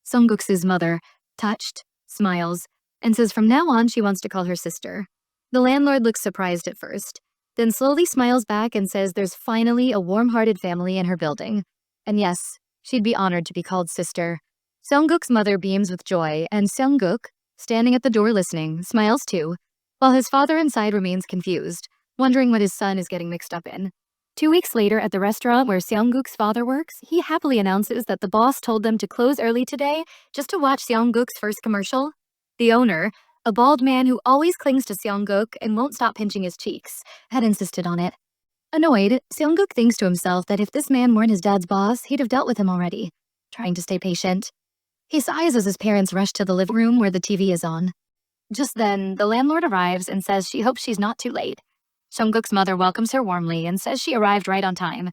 Seong-guk's mother, touched, smiles, and says from now on she wants to call her sister. The landlord looks surprised at first, then slowly smiles back and says there's finally a warm-hearted family in her building. And yes, she'd be honored to be called sister. Seong-guk's mother beams with joy, and Seong-guk, standing at the door listening, smiles too, while his father inside remains confused, wondering what his son is getting mixed up in. 2 weeks later at the restaurant where Seong-guk's father works, he happily announces that the boss told them to close early today just to watch Seong-guk's first commercial. The owner, a bald man who always clings to Seong-guk and won't stop pinching his cheeks, had insisted on it. Annoyed, Seong-guk thinks to himself that if this man weren't his dad's boss, he'd have dealt with him already, trying to stay patient. He sighs as his parents rush to the living room where the TV is on. Just then, the landlord arrives and says she hopes she's not too late. Seong-guk's mother welcomes her warmly and says she arrived right on time.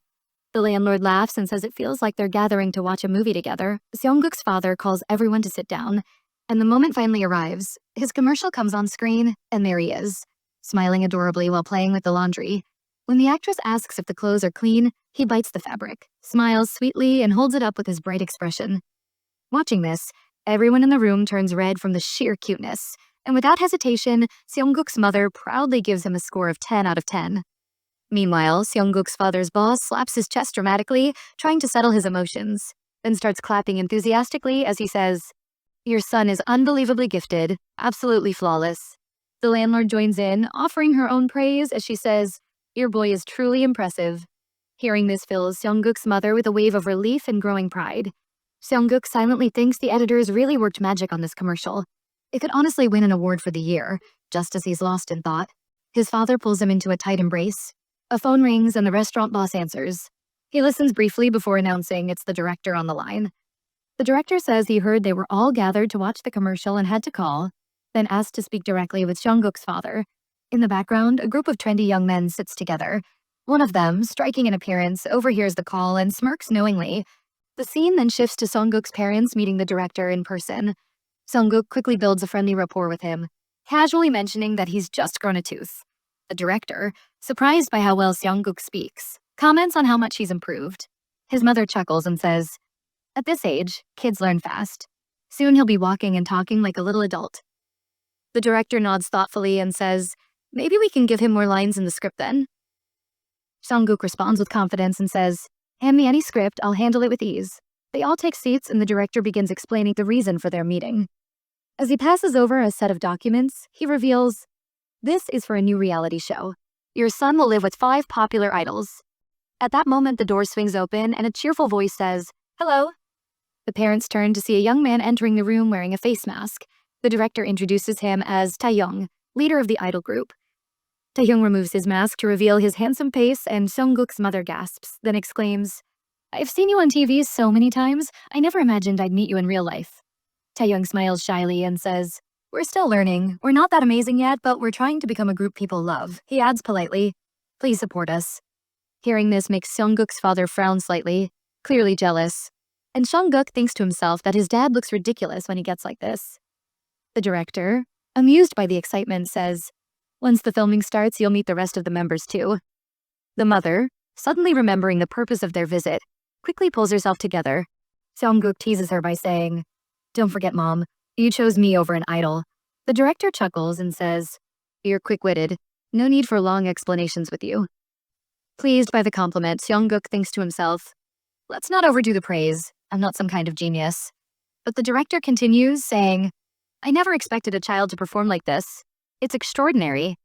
The landlord laughs and says it feels like they're gathering to watch a movie together. Seong-guk's father calls everyone to sit down, and the moment finally arrives. His commercial comes on screen, and there he is, smiling adorably while playing with the laundry. When the actress asks if the clothes are clean, he bites the fabric, smiles sweetly, and holds it up with his bright expression. Watching this, everyone in the room turns red from the sheer cuteness, and without hesitation, Seong-guk's mother proudly gives him a score of 10 out of 10. Meanwhile, Seong-guk's father's boss slaps his chest dramatically, trying to settle his emotions, then starts clapping enthusiastically as he says, "Your son is unbelievably gifted, absolutely flawless." The landlord joins in, offering her own praise as she says, "Your boy is truly impressive." Hearing this fills Seong-guk's mother with a wave of relief and growing pride. Seong-guk silently thinks the editors really worked magic on this commercial. It could honestly win an award for the year, just as he's lost in thought. His father pulls him into a tight embrace. A phone rings and the restaurant boss answers. He listens briefly before announcing it's the director on the line. The director says he heard they were all gathered to watch the commercial and had to call, then asked to speak directly with Jungkook's father. In the background, a group of trendy young men sits together. One of them, striking in appearance, overhears the call and smirks knowingly. The scene then shifts to Sungkook's parents meeting the director in person. Sungkook quickly builds a friendly rapport with him, casually mentioning that he's just grown a tooth. The director, surprised by how well Sungkook speaks, comments on how much he's improved. His mother chuckles and says, "At this age, kids learn fast. Soon he'll be walking and talking like a little adult." The director nods thoughtfully and says, "Maybe we can give him more lines in the script then." Sungkook responds with confidence and says, "Hand me any script, I'll handle it with ease." They all take seats and the director begins explaining the reason for their meeting. As he passes over a set of documents, he reveals, "This is for a new reality show. Your son will live with 5 popular idols." At that moment, the door swings open and a cheerful voice says, "Hello." The parents turn to see a young man entering the room wearing a face mask. The director introduces him as Taeyong, leader of the idol group. Taeyong removes his mask to reveal his handsome face and Sungkook's mother gasps, then exclaims, "I've seen you on TV so many times, I never imagined I'd meet you in real life." Taeyong smiles shyly and says, "We're still learning. We're not that amazing yet, but we're trying to become a group people love." He adds politely, "Please support us." Hearing this makes Sungkook's father frown slightly, clearly jealous. And Sungkook thinks to himself that his dad looks ridiculous when he gets like this. The director, amused by the excitement, says, "Once the filming starts, you'll meet the rest of the members too." The mother, suddenly remembering the purpose of their visit, quickly pulls herself together. Sungkook teases her by saying, "Don't forget, Mom, you chose me over an idol." The director chuckles and says, "You're quick-witted. No need for long explanations with you." Pleased by the compliment, Sungkook thinks to himself, "Let's not overdo the praise. I'm not some kind of genius." But the director continues, saying, "I never expected a child to perform like this. It's extraordinary."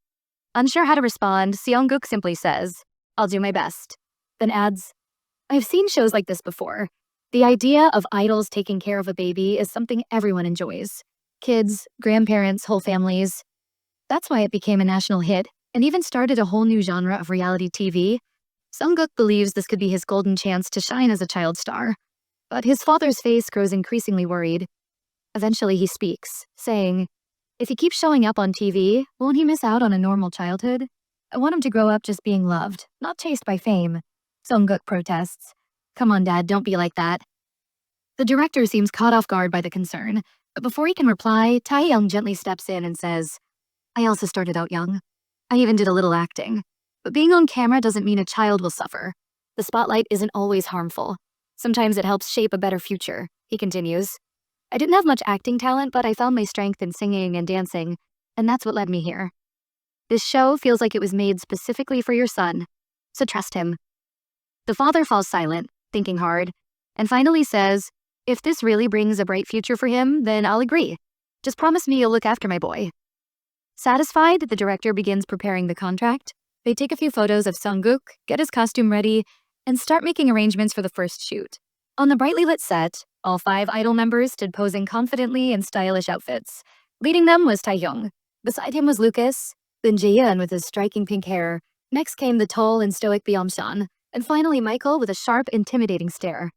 Unsure how to respond, Sungkook simply says, "I'll do my best." Then adds, "I've seen shows like this before. The idea of idols taking care of a baby is something everyone enjoys. Kids, grandparents, whole families. That's why it became a national hit and even started a whole new genre of reality TV. Sungkook believes this could be his golden chance to shine as a child star. But his father's face grows increasingly worried. Eventually he speaks, saying, "If he keeps showing up on TV, won't he miss out on a normal childhood? I want him to grow up just being loved, not chased by fame." Sungkook protests, "Come on, Dad, don't be like that." The director seems caught off guard by the concern, but before he can reply, Taeyong gently steps in and says, "I also started out young. I even did a little acting. But being on camera doesn't mean a child will suffer. The spotlight isn't always harmful. Sometimes it helps shape a better future," he continues. "I didn't have much acting talent, but I found my strength in singing and dancing, and that's what led me here. This show feels like it was made specifically for your son, so trust him." The father falls silent, thinking hard, and finally says, "If this really brings a bright future for him, then I'll agree. Just promise me you'll look after my boy." Satisfied, the director begins preparing the contract. They take a few photos of Sungkook, get his costume ready, and start making arrangements for the first shoot. On the brightly lit set, all 5 idol members stood posing confidently in stylish outfits. Leading them was Taehyung. Beside him was Lucas, then Jaehyun with his striking pink hair. Next came the tall and stoic Byung-chan, and finally Michael with a sharp, intimidating stare.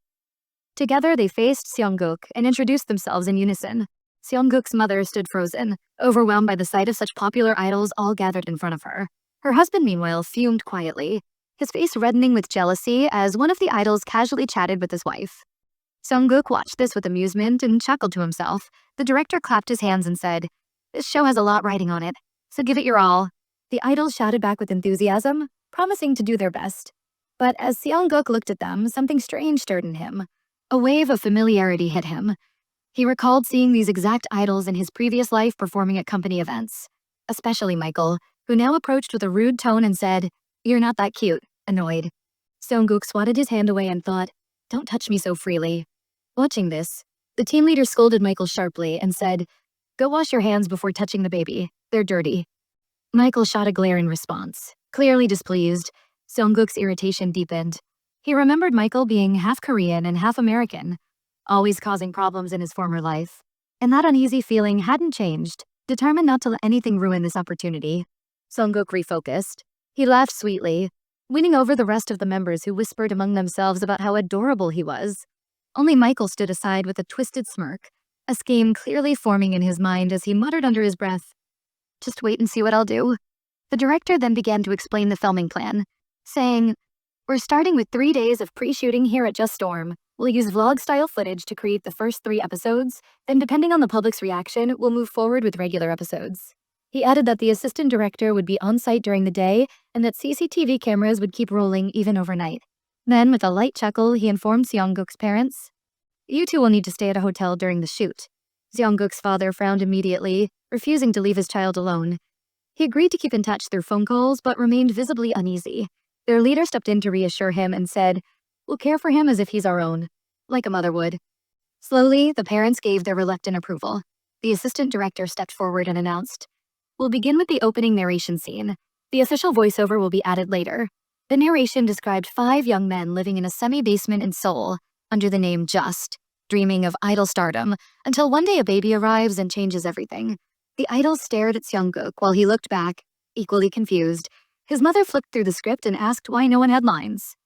Together they faced Sungkook and introduced themselves in unison. Sungkook's mother stood frozen, overwhelmed by the sight of such popular idols all gathered in front of her. Her husband, meanwhile, fumed quietly, his face reddening with jealousy as one of the idols casually chatted with his wife. Sungkook watched this with amusement and chuckled to himself. The director clapped his hands and said, "This show has a lot riding on it, so give it your all." The idols shouted back with enthusiasm, promising to do their best. But as Sungkook looked at them, something strange stirred in him. A wave of familiarity hit him. He recalled seeing these exact idols in his previous life performing at company events, especially Michael, who now approached with a rude tone and said, "You're not that cute," annoyed. Sungkook swatted his hand away and thought, "Don't touch me so freely." Watching this, the team leader scolded Michael sharply and said, "Go wash your hands before touching the baby. They're dirty." Michael shot a glare in response. Clearly displeased, Sungkook's irritation deepened. He remembered Michael being half Korean and half American, always causing problems in his former life. and that uneasy feeling hadn't changed, determined not to let anything ruin this opportunity. Sungkook refocused. He laughed sweetly, winning over the rest of the members who whispered among themselves about how adorable he was. Only Michael stood aside with a twisted smirk, a scheme clearly forming in his mind as he muttered under his breath, "Just wait and see what I'll do." The director then began to explain the filming plan, saying, "We're starting with 3 days of pre-shooting here at Just Storm. We'll use vlog-style footage to create the first 3 episodes, then depending on the public's reaction, we'll move forward with regular episodes." He added that the assistant director would be on site during the day and that CCTV cameras would keep rolling even overnight. Then, with a light chuckle, he informed Seongguk's parents, "You two will need to stay at a hotel during the shoot." Seongguk's father frowned immediately, refusing to leave his child alone. He agreed to keep in touch through phone calls, but remained visibly uneasy. Their leader stepped in to reassure him and said, "We'll care for him as if he's our own, like a mother would." Slowly, the parents gave their reluctant approval. The assistant director stepped forward and announced, "We'll begin with the opening narration scene. The official voiceover will be added later." The narration described 5 young men living in a semi-basement in Seoul under the name Just, dreaming of idol stardom, until one day a baby arrives and changes everything. The idols stared at Seongguk while he looked back, equally confused. His mother flipped through the script and asked why no one had lines.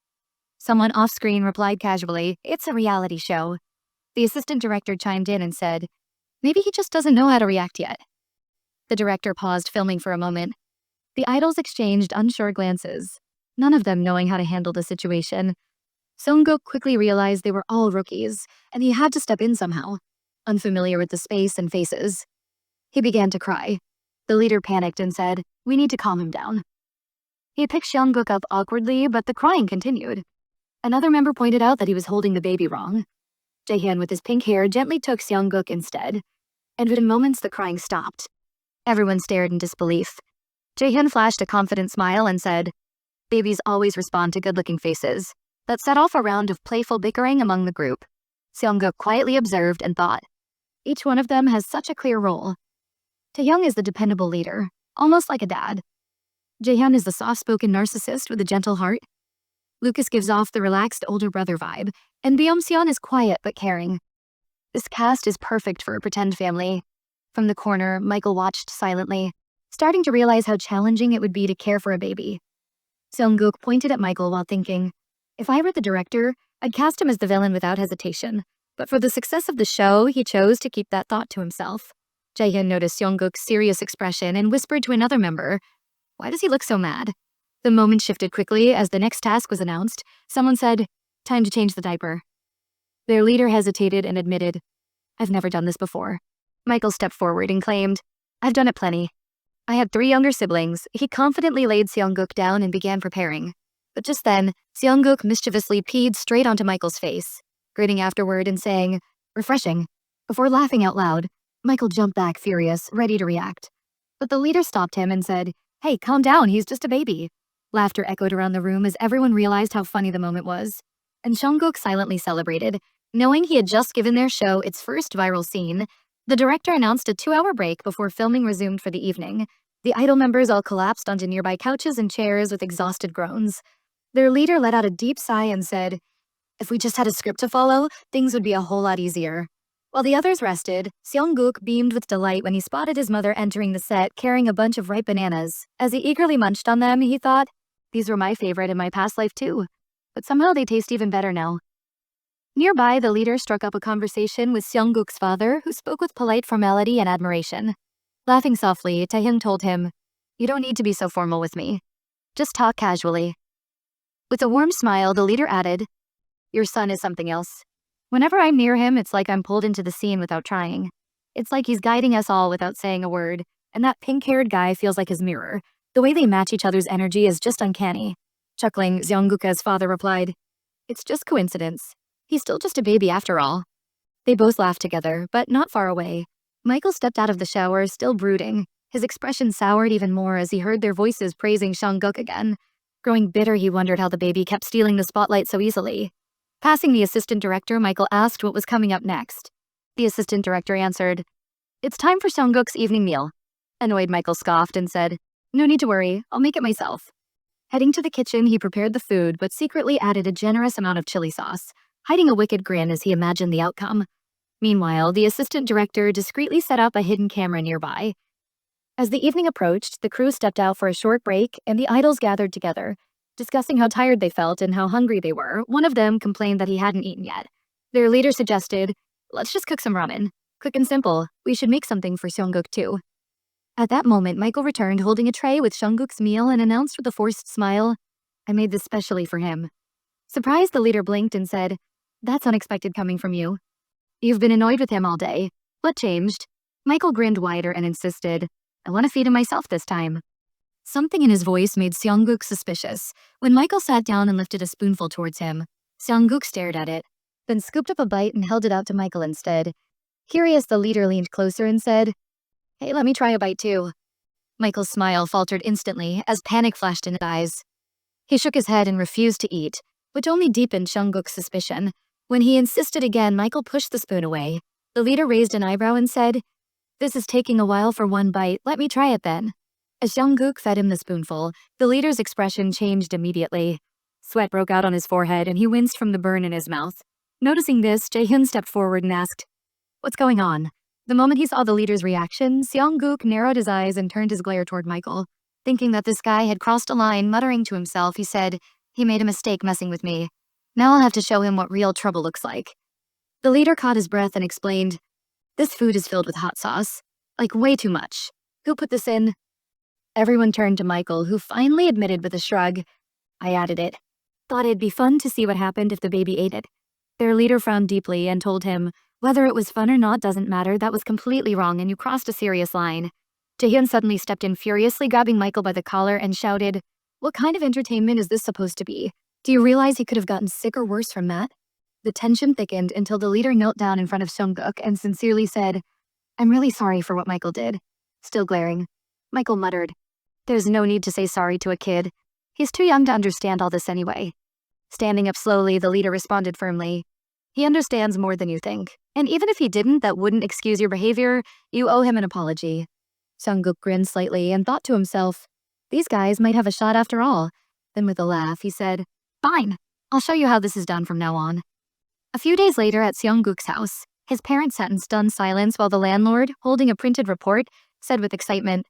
Someone off-screen replied casually, "It's a reality show." The assistant director chimed in and said, "Maybe he just doesn't know how to react yet." The director paused filming for a moment. The idols exchanged unsure glances, none of them knowing how to handle the situation. Seongguk quickly realized they were all rookies, and he had to step in somehow, unfamiliar with the space and faces. He began to cry. The leader panicked and said, "We need to calm him down." He picked Seongguk up awkwardly, but the crying continued. Another member pointed out that he was holding the baby wrong. Jaehyun, with his pink hair, gently took Seongguk instead, and within moments the crying stopped. Everyone stared in disbelief. Jaehyun flashed a confident smile and said, "Babies always respond to good-looking faces." That set off a round of playful bickering among the group. Seongguk quietly observed and thought, "Each one of them has such a clear role. Taehyung is the dependable leader, almost like a dad. Jaehyun is the soft-spoken narcissist with a gentle heart. Lucas gives off the relaxed older brother vibe, and Byung-seon is quiet but caring. This cast is perfect for a pretend family." From the corner, Michael watched silently, starting to realize how challenging it would be to care for a baby. Seongguk pointed at Michael while thinking, "If I were the director, I'd cast him as the villain without hesitation." But for the success of the show, he chose to keep that thought to himself. Jaehyun noticed Seongguk's serious expression and whispered to another member, "Why does he look so mad?" The moment shifted quickly as the next task was announced. Someone said, "Time to change the diaper." Their leader hesitated and admitted, "I've never done this before." Michael stepped forward and claimed, "I've done it plenty. I had 3 younger siblings." He confidently laid Seongguk down and began preparing. But just then, Seongguk mischievously peed straight onto Michael's face, grinning afterward and saying, "Refreshing." Before laughing out loud, Michael jumped back furious, ready to react. But the leader stopped him and said, "Hey, calm down, he's just a baby." Laughter echoed around the room as everyone realized how funny the moment was. And Seongguk silently celebrated, knowing he had just given their show its first viral scene. The director announced a 2-hour break before filming resumed for the evening. The idol members all collapsed onto nearby couches and chairs with exhausted groans. Their leader let out a deep sigh and said, "If we just had a script to follow, things would be a whole lot easier." While the others rested, Seongguk beamed with delight when he spotted his mother entering the set carrying a bunch of ripe bananas. As he eagerly munched on them, he thought, "These were my favorite in my past life too, but somehow they taste even better now." Nearby, the leader struck up a conversation with Seongguk's father, who spoke with polite formality and admiration. Laughing softly, Taehyung told him, "You don't need to be so formal with me. Just talk casually." With a warm smile, the leader added, "Your son is something else. Whenever I'm near him, it's like I'm pulled into the scene without trying. It's like he's guiding us all without saying a word, and that pink-haired guy feels like his mirror. The way they match each other's energy is just uncanny." Chuckling, Seongguk's father replied, "It's just coincidence. He's still just a baby after all." They both laughed together, but not far away. Michael stepped out of the shower, still brooding. His expression soured even more as he heard their voices praising Seongguk again. Growing bitter, he wondered how the baby kept stealing the spotlight so easily. Passing the assistant director, Michael asked what was coming up next. The assistant director answered, "It's time for Seongguk's evening meal." Annoyed, Michael scoffed and said, "No need to worry, I'll make it myself." Heading to the kitchen, he prepared the food, but secretly added a generous amount of chili sauce, hiding a wicked grin as he imagined the outcome. Meanwhile, the assistant director discreetly set up a hidden camera nearby. As the evening approached, the crew stepped out for a short break, and the idols gathered together. Discussing how tired they felt and how hungry they were, one of them complained that he hadn't eaten yet. Their leader suggested, "Let's just cook some ramen. Quick and simple. We should make something for Seongguk too." At that moment, Michael returned holding a tray with Seongguk's meal and announced with a forced smile, "I made this specially for him." Surprised, the leader blinked and said, "That's unexpected coming from you. You've been annoyed with him all day. What changed?" Michael grinned wider and insisted, "I want to feed him myself this time." Something in his voice made Seongguk suspicious. When Michael sat down and lifted a spoonful towards him, Seongguk stared at it, then scooped up a bite and held it out to Michael instead. Curious, the leader leaned closer and said, "Hey, let me try a bite too." Michael's smile faltered instantly as panic flashed in his eyes. He shook his head and refused to eat, which only deepened Seongguk's suspicion. When he insisted again, Michael pushed the spoon away. The leader raised an eyebrow and said, "This is taking a while for one bite. Let me try it then." As Seongguk fed him the spoonful, the leader's expression changed immediately. Sweat broke out on his forehead and he winced from the burn in his mouth. Noticing this, Jaehyun stepped forward and asked, "What's going on?" The moment he saw the leader's reaction, Seongguk narrowed his eyes and turned his glare toward Michael. Thinking that this guy had crossed a line, muttering to himself, he said, "He made a mistake messing with me. Now I'll have to show him what real trouble looks like." The leader caught his breath and explained, "This food is filled with hot sauce. Like way too much. Who put this in?" Everyone turned to Michael, who finally admitted with a shrug, "I added it. Thought it'd be fun to see what happened if the baby ate it." Their leader frowned deeply and told him, "Whether it was fun or not doesn't matter. That was completely wrong and you crossed a serious line." Jaehyun suddenly stepped in furiously, grabbing Michael by the collar and shouted, "What kind of entertainment is this supposed to be? Do you realize he could have gotten sick or worse from that?" The tension thickened until the leader knelt down in front of Seongguk and sincerely said, "I'm really sorry for what Michael did." Still glaring, Michael muttered, "There's no need to say sorry to a kid. He's too young to understand all this anyway." Standing up slowly, the leader responded firmly, "He understands more than you think. And even if he didn't, that wouldn't excuse your behavior. You owe him an apology." Seongguk grinned slightly and thought to himself, "These guys might have a shot after all." Then with a laugh, he said, "Fine, I'll show you how this is done from now on." A few days later at Seongguk's house, his parents sat in stunned silence while the landlord, holding a printed report, said with excitement,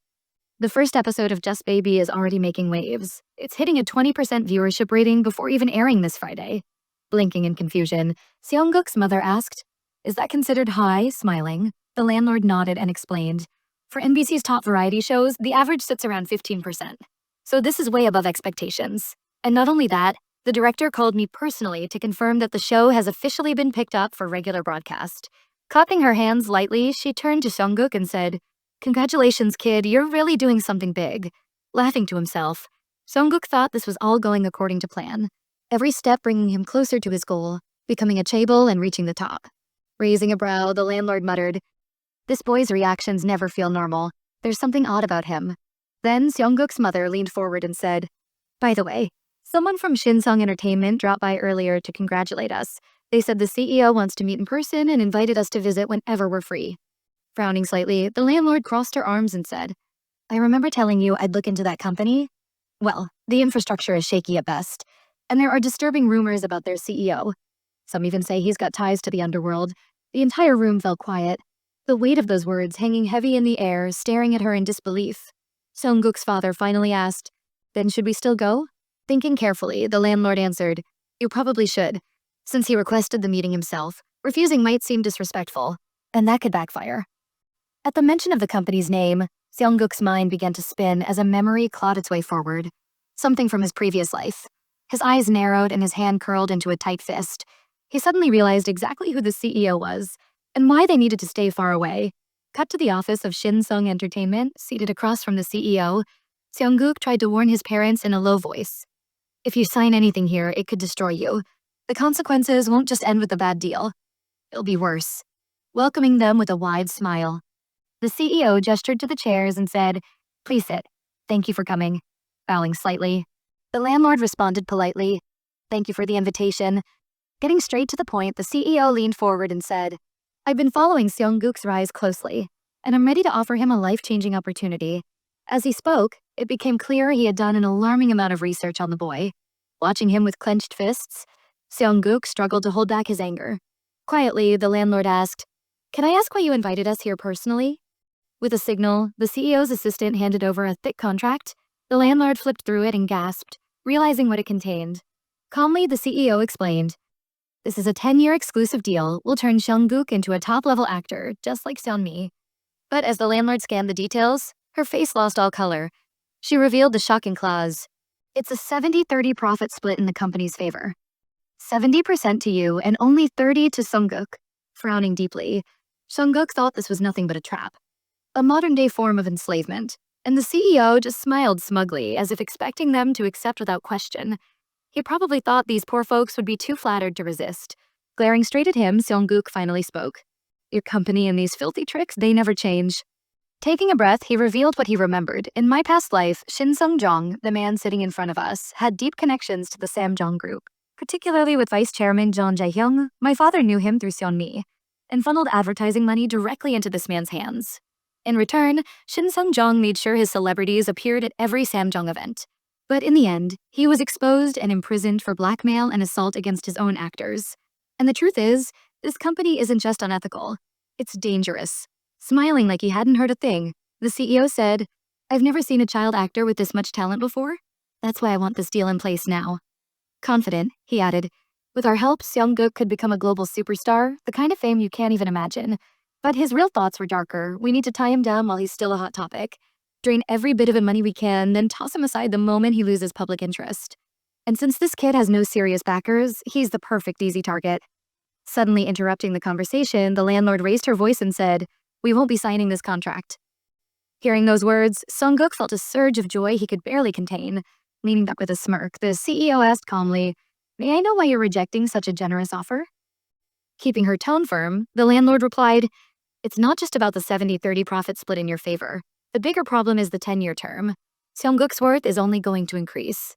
"The first episode of Just Baby is already making waves. It's hitting a 20% viewership rating before even airing this Friday." Blinking in confusion, Seongguk's mother asked, "Is that considered high?" Smiling, the landlord nodded and explained, "For NBC's top variety shows, the average sits around 15%. So this is way above expectations. And not only that, the director called me personally to confirm that the show has officially been picked up for regular broadcast." Clapping her hands lightly, she turned to Seongguk and said, "Congratulations, kid, you're really doing something big." Laughing to himself, Seongguk thought this was all going according to plan, every step bringing him closer to his goal, becoming a chaebol and reaching the top. Raising a brow, the landlord muttered, "This boy's reactions never feel normal. There's something odd about him." Then Seongguk's mother leaned forward and said, "By the way, someone from Shinsung Entertainment dropped by earlier to congratulate us. They said the CEO wants to meet in person and invited us to visit whenever we're free." Frowning slightly, the landlord crossed her arms and said, "I remember telling you I'd look into that company. Well, the infrastructure is shaky at best, and there are disturbing rumors about their CEO. Some even say he's got ties to the underworld." The entire room fell quiet, the weight of those words hanging heavy in the air, staring at her in disbelief. Seongguk's father finally asked, "Then should we still go?" Thinking carefully, the landlord answered, "You probably should, since he requested the meeting himself. Refusing might seem disrespectful, and that could backfire." At the mention of the company's name, Seongguk's mind began to spin as a memory clawed its way forward. Something from his previous life. His eyes narrowed and his hand curled into a tight fist. He suddenly realized exactly who the CEO was and why they needed to stay far away. Cut to the office of Shinsung Entertainment, seated across from the CEO, Seongguk tried to warn his parents in a low voice. "If you sign anything here, it could destroy you. The consequences won't just end with a bad deal. It'll be worse." Welcoming them with a wide smile, the CEO gestured to the chairs and said, "Please sit. Thank you for coming." Bowing slightly, the landlord responded politely, "Thank you for the invitation." Getting straight to the point, the CEO leaned forward and said, "I've been following Seongguk's rise closely, and I'm ready to offer him a life-changing opportunity." As he spoke, it became clear he had done an alarming amount of research on the boy. Watching him with clenched fists, Seongguk struggled to hold back his anger. Quietly, the landlord asked, Can I ask why you invited us here personally? With a signal, the CEO's assistant handed over a thick contract. The landlord flipped through it and gasped, realizing what it contained. Calmly, the CEO explained, "This is a 10-year exclusive deal. We'll turn Seongguk into a top-level actor, just like Seonmi." But as the landlord scanned the details, her face lost all color. She revealed the shocking clause. "It's a 70-30 profit split in the company's favor. 70% to you and only 30 to Seongguk." Frowning deeply, Seongguk thought this was nothing but a trap, a modern-day form of enslavement, and the CEO just smiled smugly as if expecting them to accept without question. He probably thought these poor folks would be too flattered to resist. Glaring straight at him, Seongguk finally spoke. "Your company and these filthy tricks, they never change." Taking a breath, he revealed what he remembered. "In my past life, Shin Sung-jong, the man sitting in front of us, had deep connections to the Samjong Group, particularly with Vice Chairman John Jae-hyung. My father knew him through Seonmi, and funneled advertising money directly into this man's hands. In return, Shin Sung-jong made sure his celebrities appeared at every Samjong event. But in the end, he was exposed and imprisoned for blackmail and assault against his own actors. And the truth is, this company isn't just unethical, it's dangerous." Smiling like he hadn't heard a thing, the CEO said, "I've never seen a child actor with this much talent before. That's why I want this deal in place now." Confident, he added, "With our help, Seongguk could become a global superstar, the kind of fame you can't even imagine." But his real thoughts were darker. "We need to tie him down while he's still a hot topic. Drain every bit of the money we can, then toss him aside the moment he loses public interest. And since this kid has no serious backers, he's the perfect easy target." Suddenly interrupting the conversation, the landlord raised her voice and said, "We won't be signing this contract." Hearing those words, Seongguk felt a surge of joy he could barely contain. Leaning back with a smirk, the CEO asked calmly, "May I know why you're rejecting such a generous offer?" Keeping her tone firm, the landlord replied, "It's not just about the 70-30 profit split in your favor. The bigger problem is the 10-year term. Seongguk's worth is only going to increase.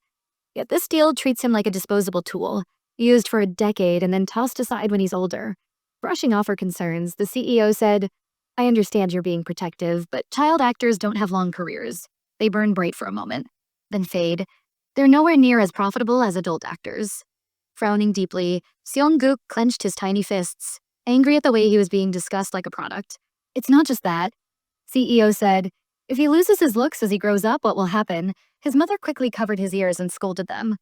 Yet this deal treats him like a disposable tool, used for a decade and then tossed aside when he's older." Brushing off her concerns, the CEO said, "I understand you're being protective, but child actors don't have long careers. They burn bright for a moment, then fade. They're nowhere near as profitable as adult actors." Frowning deeply, Seongguk clenched his tiny fists, angry at the way he was being discussed like a product. "It's not just that," CEO said. "If he loses his looks as he grows up, what will happen?" His mother quickly covered his ears and scolded them.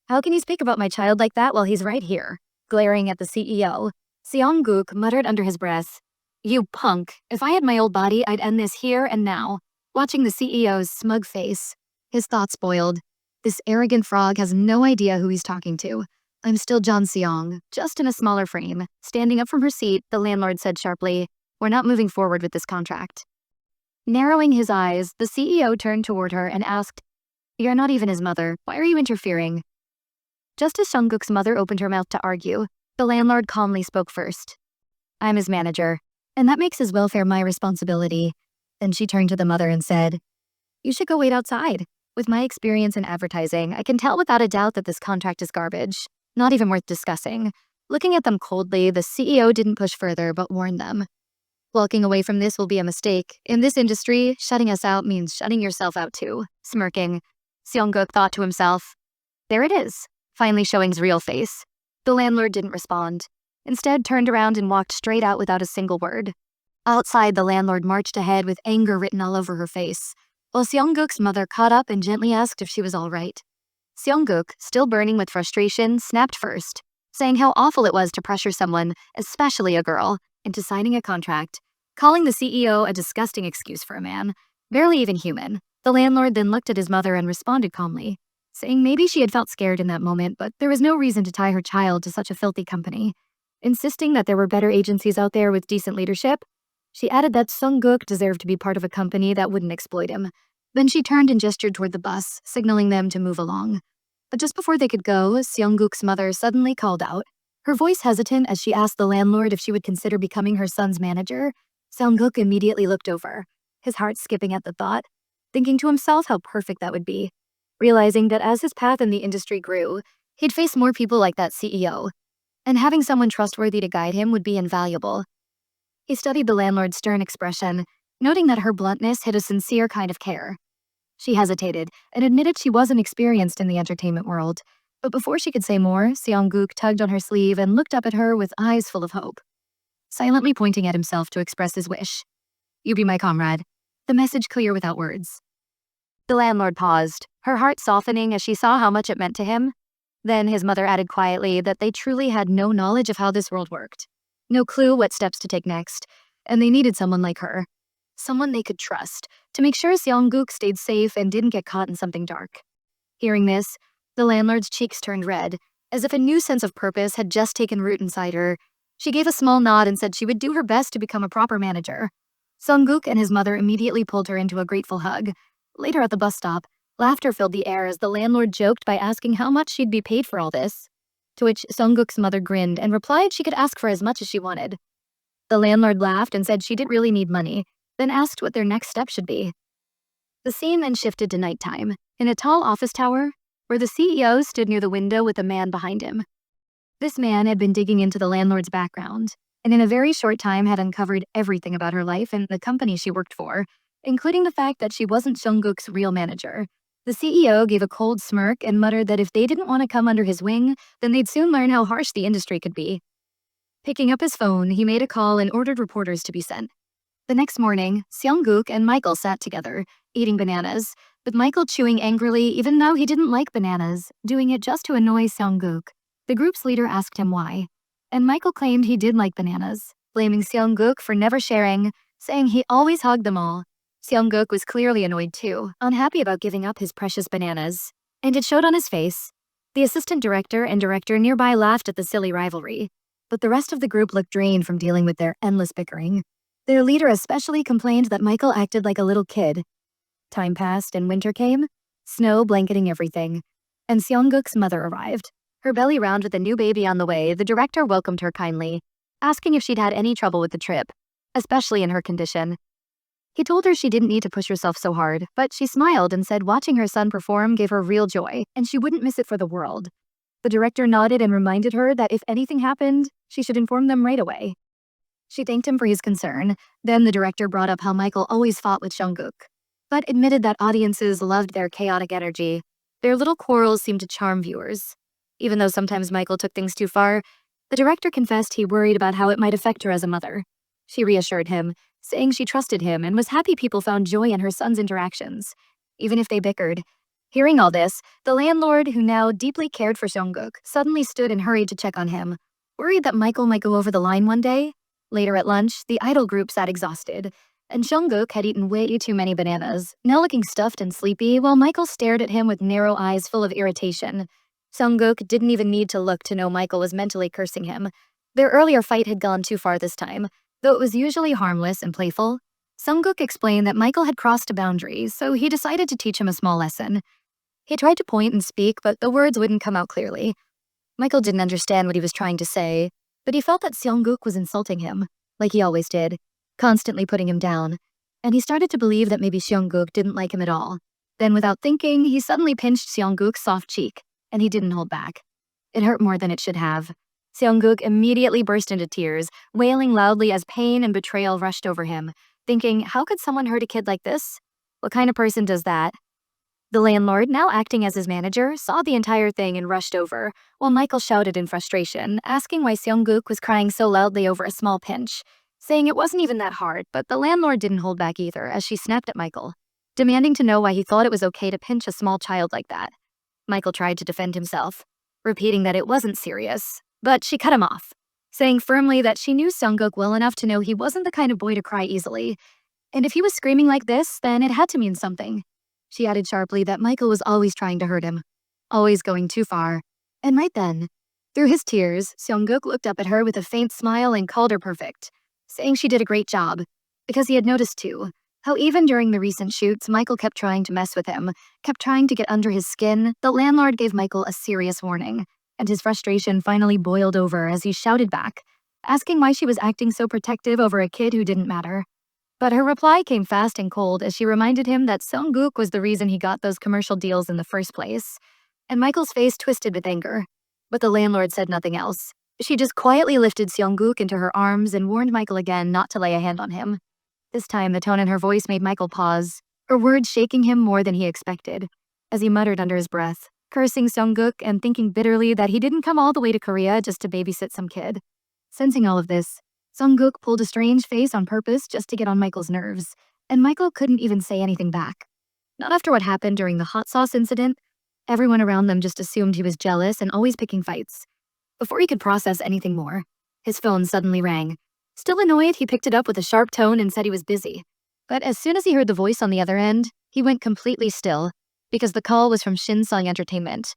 "How can you speak about my child like that while he's right here?" Glaring at the CEO, Seongguk muttered under his breath, "You punk. If I had my old body, I'd end this here and now." Watching the CEO's smug face, his thoughts boiled. This arrogant frog has no idea who he's talking to. "I'm still John Seong, just in a smaller frame." Standing up from her seat, the landlord said sharply, "We're not moving forward with this contract." Narrowing his eyes, the CEO turned toward her and asked, "You're not even his mother. Why are you interfering?" Just as Seongguk's mother opened her mouth to argue, the landlord calmly spoke first. "I'm his manager, and that makes his welfare my responsibility." Then she turned to the mother and said, "You should go wait outside. With my experience in advertising, I can tell without a doubt that this contract is garbage, not even worth discussing." Looking at them coldly, the CEO didn't push further but warned them. "Walking away from this will be a mistake. In this industry, shutting us out means shutting yourself out too." Smirking, Seongguk thought to himself, "There it is, finally showing his real face." The landlord didn't respond. Instead, turned around and walked straight out without a single word. Outside, the landlord marched ahead with anger written all over her face, while Seongguk's mother caught up and gently asked if she was all right. Seongguk, still burning with frustration, snapped first, saying how awful it was to pressure someone, especially a girl, into signing a contract, calling the CEO a disgusting excuse for a man, barely even human. The landlord then looked at his mother and responded calmly, saying maybe she had felt scared in that moment, but there was no reason to tie her child to such a filthy company. Insisting that there were better agencies out there with decent leadership, she added that Seongguk deserved to be part of a company that wouldn't exploit him. Then she turned and gestured toward the bus, signaling them to move along. But just before they could go, Seongguk's mother suddenly called out, her voice hesitant as she asked the landlord if she would consider becoming her son's manager. Seongguk immediately looked over, his heart skipping at the thought, thinking to himself how perfect that would be, realizing that as his path in the industry grew, he'd face more people like that CEO, and having someone trustworthy to guide him would be invaluable. He studied the landlord's stern expression, noting that her bluntness hid a sincere kind of care. She hesitated and admitted she wasn't experienced in the entertainment world, but before she could say more, Seongguk tugged on her sleeve and looked up at her with eyes full of hope. silently pointing at himself to express his wish. "You be my comrade." The message clear without words. The landlord paused, her heart softening as she saw how much it meant to him. Then his mother added quietly that they truly had no knowledge of how this world worked. No clue what steps to take next, and they needed someone like her. Someone they could trust, to make sure Seongguk stayed safe and didn't get caught in something dark. Hearing this, the landlord's cheeks turned red, as if a new sense of purpose had just taken root inside her. She gave a small nod and said she would do her best to become a proper manager. Seongguk and his mother immediately pulled her into a grateful hug. Later at the bus stop, laughter filled the air as the landlord joked by asking how much she'd be paid for all this. To which Seongguk's mother grinned and replied she could ask for as much as she wanted. The landlord laughed and said she didn't really need money, then asked what their next step should be. The scene then shifted to nighttime, in a tall office tower, where the CEO stood near the window with a man behind him. This man had been digging into the landlord's background, and in a very short time had uncovered everything about her life and the company she worked for, including the fact that she wasn't Seongguk's real manager. The CEO gave a cold smirk and muttered that if they didn't want to come under his wing, then they'd soon learn how harsh the industry could be. Picking up his phone, he made a call and ordered reporters to be sent. The next morning, Seongguk and Michael sat together, eating bananas, with Michael chewing angrily even though he didn't like bananas, doing it just to annoy Seongguk. The group's leader asked him why, and Michael claimed he did like bananas, blaming Seongguk for never sharing, saying he always hugged them all. Seongguk was clearly annoyed too, unhappy about giving up his precious bananas, and it showed on his face. The assistant director and director nearby laughed at the silly rivalry, but the rest of the group looked drained from dealing with their endless bickering. Their leader especially complained that Michael acted like a little kid. Time passed and winter came, snow blanketing everything, and Seongguk's mother arrived. Her belly round with a new baby on the way, the director welcomed her kindly, asking if she'd had any trouble with the trip, especially in her condition. He told her she didn't need to push herself so hard, but she smiled and said watching her son perform gave her real joy, and she wouldn't miss it for the world. The director nodded and reminded her that if anything happened, she should inform them right away. She thanked him for his concern. Then the director brought up how Michael always fought with Seongguk, but admitted that audiences loved their chaotic energy. Their little quarrels seemed to charm viewers. Even though sometimes Michael took things too far, the director confessed he worried about how it might affect her as a mother. She reassured him, saying she trusted him and was happy people found joy in her son's interactions, even if they bickered. Hearing all this, the landlord, who now deeply cared for Seongguk, suddenly stood and hurried to check on him, worried that Michael might go over the line one day. Later at lunch, the idol group sat exhausted, and Seongguk had eaten way too many bananas, now looking stuffed and sleepy, while Michael stared at him with narrow eyes full of irritation. Seongguk didn't even need to look to know Michael was mentally cursing him. Their earlier fight had gone too far this time, though it was usually harmless and playful. Seongguk explained that Michael had crossed a boundary, so he decided to teach him a small lesson. He tried to point and speak, but the words wouldn't come out clearly. Michael didn't understand what he was trying to say, but he felt that Seongguk was insulting him, like he always did, constantly putting him down, and he started to believe that maybe Seongguk didn't like him at all. Then without thinking, he suddenly pinched Seongguk's soft cheek, and he didn't hold back. It hurt more than it should have. Seongguk immediately burst into tears, wailing loudly as pain and betrayal rushed over him, thinking, how could someone hurt a kid like this? What kind of person does that? The landlord, now acting as his manager, saw the entire thing and rushed over, while Michael shouted in frustration, asking why Seongguk was crying so loudly over a small pinch, saying it wasn't even that hard, but the landlord didn't hold back either as she snapped at Michael, demanding to know why he thought it was okay to pinch a small child like that. Michael tried to defend himself, repeating that it wasn't serious, but she cut him off, saying firmly that she knew Seongguk well enough to know he wasn't the kind of boy to cry easily, and if he was screaming like this, then it had to mean something. She added sharply that Michael was always trying to hurt him, always going too far. And right then, through his tears, Seongguk looked up at her with a faint smile and called her perfect, saying she did a great job, because he had noticed too, how even during the recent shoots, Michael kept trying to mess with him, kept trying to get under his skin. The landlord gave Michael a serious warning, and his frustration finally boiled over as he shouted back, asking why she was acting so protective over a kid who didn't matter. But her reply came fast and cold as she reminded him that Seongguk was the reason he got those commercial deals in the first place. And Michael's face twisted with anger. But the landlord said nothing else. She just quietly lifted Seongguk into her arms and warned Michael again not to lay a hand on him. This time, the tone in her voice made Michael pause, her words shaking him more than he expected, as he muttered under his breath, cursing Seongguk and thinking bitterly that he didn't come all the way to Korea just to babysit some kid. Sensing all of this, Sungkook pulled a strange face on purpose just to get on Michael's nerves, and Michael couldn't even say anything back. Not after what happened during the hot sauce incident. Everyone around them just assumed he was jealous and always picking fights. Before he could process anything more, his phone suddenly rang. Still annoyed, he picked it up with a sharp tone and said he was busy. But as soon as he heard the voice on the other end, he went completely still, because the call was from Shinsung Entertainment.